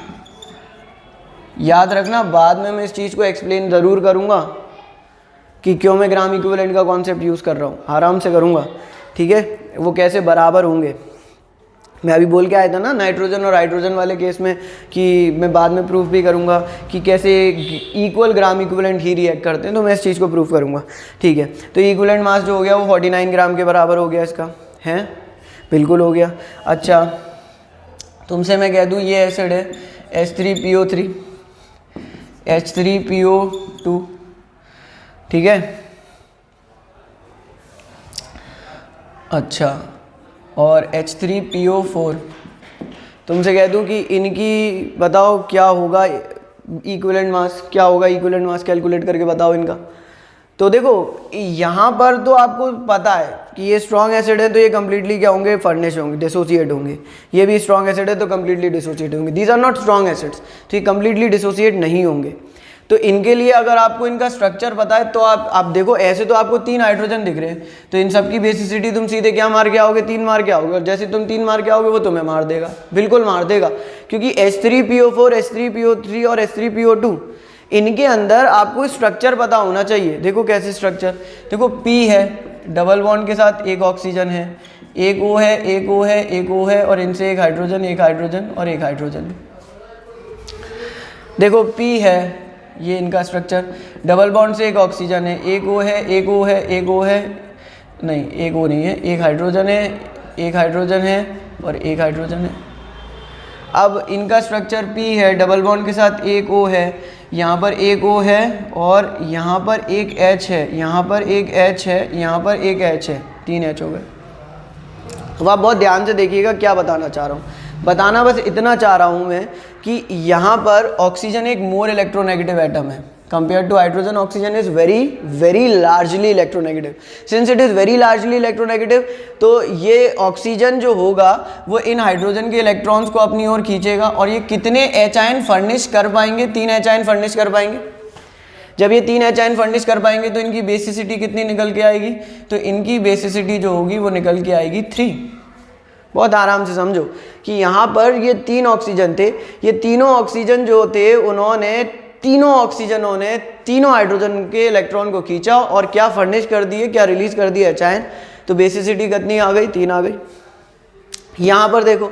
याद रखना, बाद में मैं इस चीज़ को एक्सप्लेन ज़रूर करूँगा कि क्यों मैं ग्राम इक्विवेलेंट का कॉन्सेप्ट यूज़ कर रहा हूँ, आराम से करूँगा, ठीक है। वो कैसे बराबर होंगे, मैं अभी बोल के आया था ना नाइट्रोजन और हाइड्रोजन वाले केस में, कि मैं बाद में प्रूफ भी करूँगा कि कैसे इक्वल ग्राम इक्विवेलेंट ही रिएक्ट करते हैं, तो मैं इस चीज़ को प्रूफ करूँगा, ठीक है। तो इक्विवेलेंट मास जो हो गया वो 49 ग्राम के बराबर हो गया इसका, है बिल्कुल हो गया। अच्छा तुमसे मैं कह दूँ ये एसिड है H3PO3 H3PO2, ठीक है। अच्छा और H3PO4 तुमसे कह दूं कि इनकी बताओ क्या होगा इक्विवेलेंट मास, क्या होगा इक्विवेलेंट मास कैलकुलेट करके बताओ इनका। तो देखो यहाँ पर तो आपको पता है कि ये स्ट्रॉन्ग एसिड है तो ये कंप्लीटली क्या होंगे, फर्निश होंगे, डिसोसिएट होंगे। ये भी स्ट्रॉन्ग एसिड है तो कंप्लीटली डिसोसिएट होंगे। These are not strong acids, तो ये कंप्लीटली डिसोसिएट नहीं होंगे। तो इनके लिए अगर आपको इनका स्ट्रक्चर पता है तो आप देखो ऐसे तो आपको 3 हाइड्रोजन दिख रहे हैं, तो इन सब की बेसिसिटी तुम सीधे क्या मार के आओगे, 3 मार के आओगे। और जैसे तुम 3 मार के आओगे वो तुम्हें मार देगा, बिल्कुल मार देगा, क्योंकि H3PO4 H3PO3 और H3PO2 इनके अंदर आपको स्ट्रक्चर पता होना चाहिए। देखो कैसे स्ट्रक्चर, देखो P है, डबल बॉन्ड के साथ एक ऑक्सीजन है, एक O है, एक O है, एक O है, और इनसे एक हाइड्रोजन, एक हाइड्रोजन और एक हाइड्रोजन। देखो P है, ये इनका स्ट्रक्चर, डबल बॉन्ड से एक ऑक्सीजन है, एक O है, एक O है, एक O है, नहीं एक O नहीं है, एक हाइड्रोजन है, एक हाइड्रोजन है और एक हाइड्रोजन है। अब इनका स्ट्रक्चर P है, डबल बॉन्ड के साथ एक O है, यहाँ पर एक O है और यहाँ पर एक H है, यहाँ पर एक H है, यहाँ पर एक H है, 3 H हो गए। अब आप बहुत ध्यान से देखिएगा क्या बताना चाह रहा हूँ। बताना बस इतना चाह रहा हूँ मैं कि यहाँ पर ऑक्सीजन एक मोर इलेक्ट्रोनेगेटिव एटम है compare to hydrogen. Oxygen is very largely electronegative. Since it is very largely electronegative तो ये ऑक्सीजन जो होगा वो इन हाइड्रोजन के इलेक्ट्रॉन्स को अपनी ओर खींचेगा। और ये कितने H आयन फर्निश कर पाएंगे, 3 H आयन फर्निश कर पाएंगे। जब ये 3 H आयन फर्निश कर पाएंगे तो इनकी बेसिसिटी कितनी निकल के आएगी, तो इनकी बेसिसिटी जो होगी वो निकल के आएगी 3। बहुत आराम से समझो कि यहाँ पर ये 3 ऑक्सीजन थे, ये तीनों ऑक्सीजन जो थे उन्होंने तीनों ऑक्सीजनों ने तीनों हाइड्रोजन के इलेक्ट्रॉन को खींचा और क्या फर्निश कर दिए, क्या रिलीज कर दिए H आयन। तो बेसिसिटी कितनी आ गई, 3 आ गई। यहाँ पर देखो,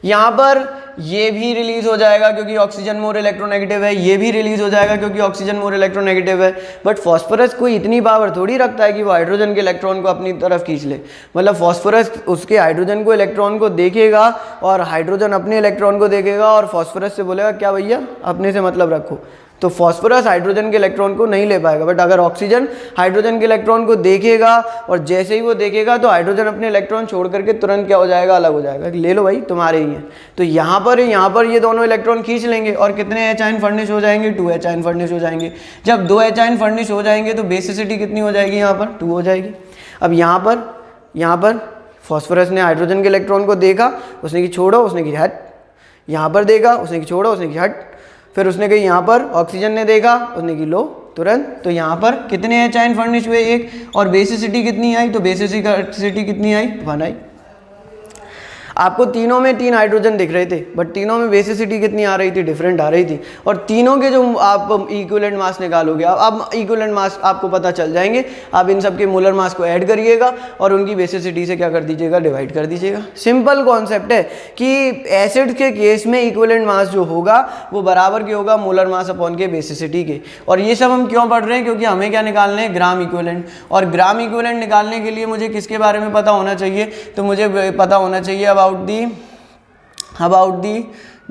यहाँ पर ये भी रिलीज हो जाएगा क्योंकि ऑक्सीजन मोर इलेक्ट्रोनेगेटिव है, ये भी रिलीज हो जाएगा क्योंकि ऑक्सीजन मोर इलेक्ट्रोनेगेटिव है। बट फॉस्फोरस कोई इतनी पावर थोड़ी रखता है कि वो हाइड्रोजन के इलेक्ट्रॉन को अपनी तरफ खींच ले। मतलब फॉस्फोरस उसके हाइड्रोजन को इलेक्ट्रॉन को देखेगा और हाइड्रोजन अपने इलेक्ट्रॉन को देखेगा और फॉस्फोरस से बोलेगा क्या भैया अपने से मतलब रखो। तो फॉस्फोरस हाइड्रोजन के इलेक्ट्रॉन को नहीं ले पाएगा। बट अगर ऑक्सीजन हाइड्रोजन के इलेक्ट्रॉन को देखेगा और जैसे ही वो देखेगा तो हाइड्रोजन अपने इलेक्ट्रॉन छोड़ करके तुरंत क्या हो जाएगा, अलग हो जाएगा, ले लो भाई तुम्हारे ही हैं। तो यहाँ पर ये दोनों इलेक्ट्रॉन खींच लेंगे और कितने H आयन फर्निश हो जाएंगे, 2 H आयन फर्निश हो जाएंगे। जब 2 H आयन फर्निश हो जाएंगे तो बेसिसिटी कितनी हो जाएगी, यहाँ पर 2 हो जाएगी। अब यहाँ पर फॉस्फोरस ने हाइड्रोजन के इलेक्ट्रॉन को देखा, उसने की छोड़ो, उसने की हट। यहाँ पर देखा, उसने की छोड़ो, उसने की हट। फिर उसने कही यहाँ पर ऑक्सीजन ने देखा, उसने की लो तुरंत। तो यहाँ पर कितने H आयन फर्निश हुए, 1। और बेसिसिटी कितनी आई, तो बेसिसिटी कितनी आई, 1 आई। आपको तीनों में 3 हाइड्रोजन दिख रहे थे बट तीनों में बेसिसिटी कितनी आ रही थी, डिफरेंट आ रही थी। और तीनों के जो आप इक्विवेलेंट मास निकालोगे, अब इक्विवेलेंट मास आपको पता चल जाएंगे। आप इन सब के मोलर मास को ऐड करिएगा और उनकी बेसिसिटी से क्या कर दीजिएगा, डिवाइड कर दीजिएगा। सिंपल कॉन्सेप्ट है कि एसिड के केस में इक्विवेलेंट मास जो होगा वो बराबर के होगा मोलर मास अपॉन के बेसिसिटी के। और ये सब हम क्यों पढ़ रहे हैं, क्योंकि हमें क्या निकालना है, ग्राम इक्विवेलेंट। और ग्राम इक्विवेलेंट निकालने के लिए मुझे किसके बारे में पता होना चाहिए, तो मुझे पता होना चाहिए about the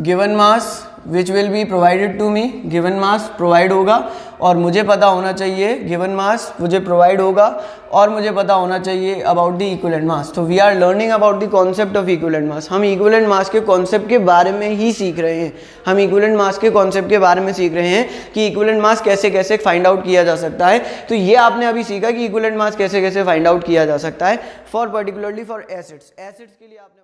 given mass which will be provided to me। given mass provide होगा और मुझे पता होना चाहिए, given mass मुझे प्रोवाइड होगा और मुझे पता होना चाहिए about the equivalent mass। तो we are learning about the concept of equivalent mass। हम equivalent mass के कॉन्सेप्ट के बारे में ही सीख रहे हैं। हम equivalent mass के कॉन्सेप्ट के बारे में सीख रहे हैं कि equivalent mass कैसे कैसे फाइंड आउट किया जा सकता है। तो ये आपने अभी सीखा कि equivalent mass कैसे कैसे फाइंड आउट किया जा सकता है फॉर पर्टिकुलरली फॉर एसिड्स के लिए आपने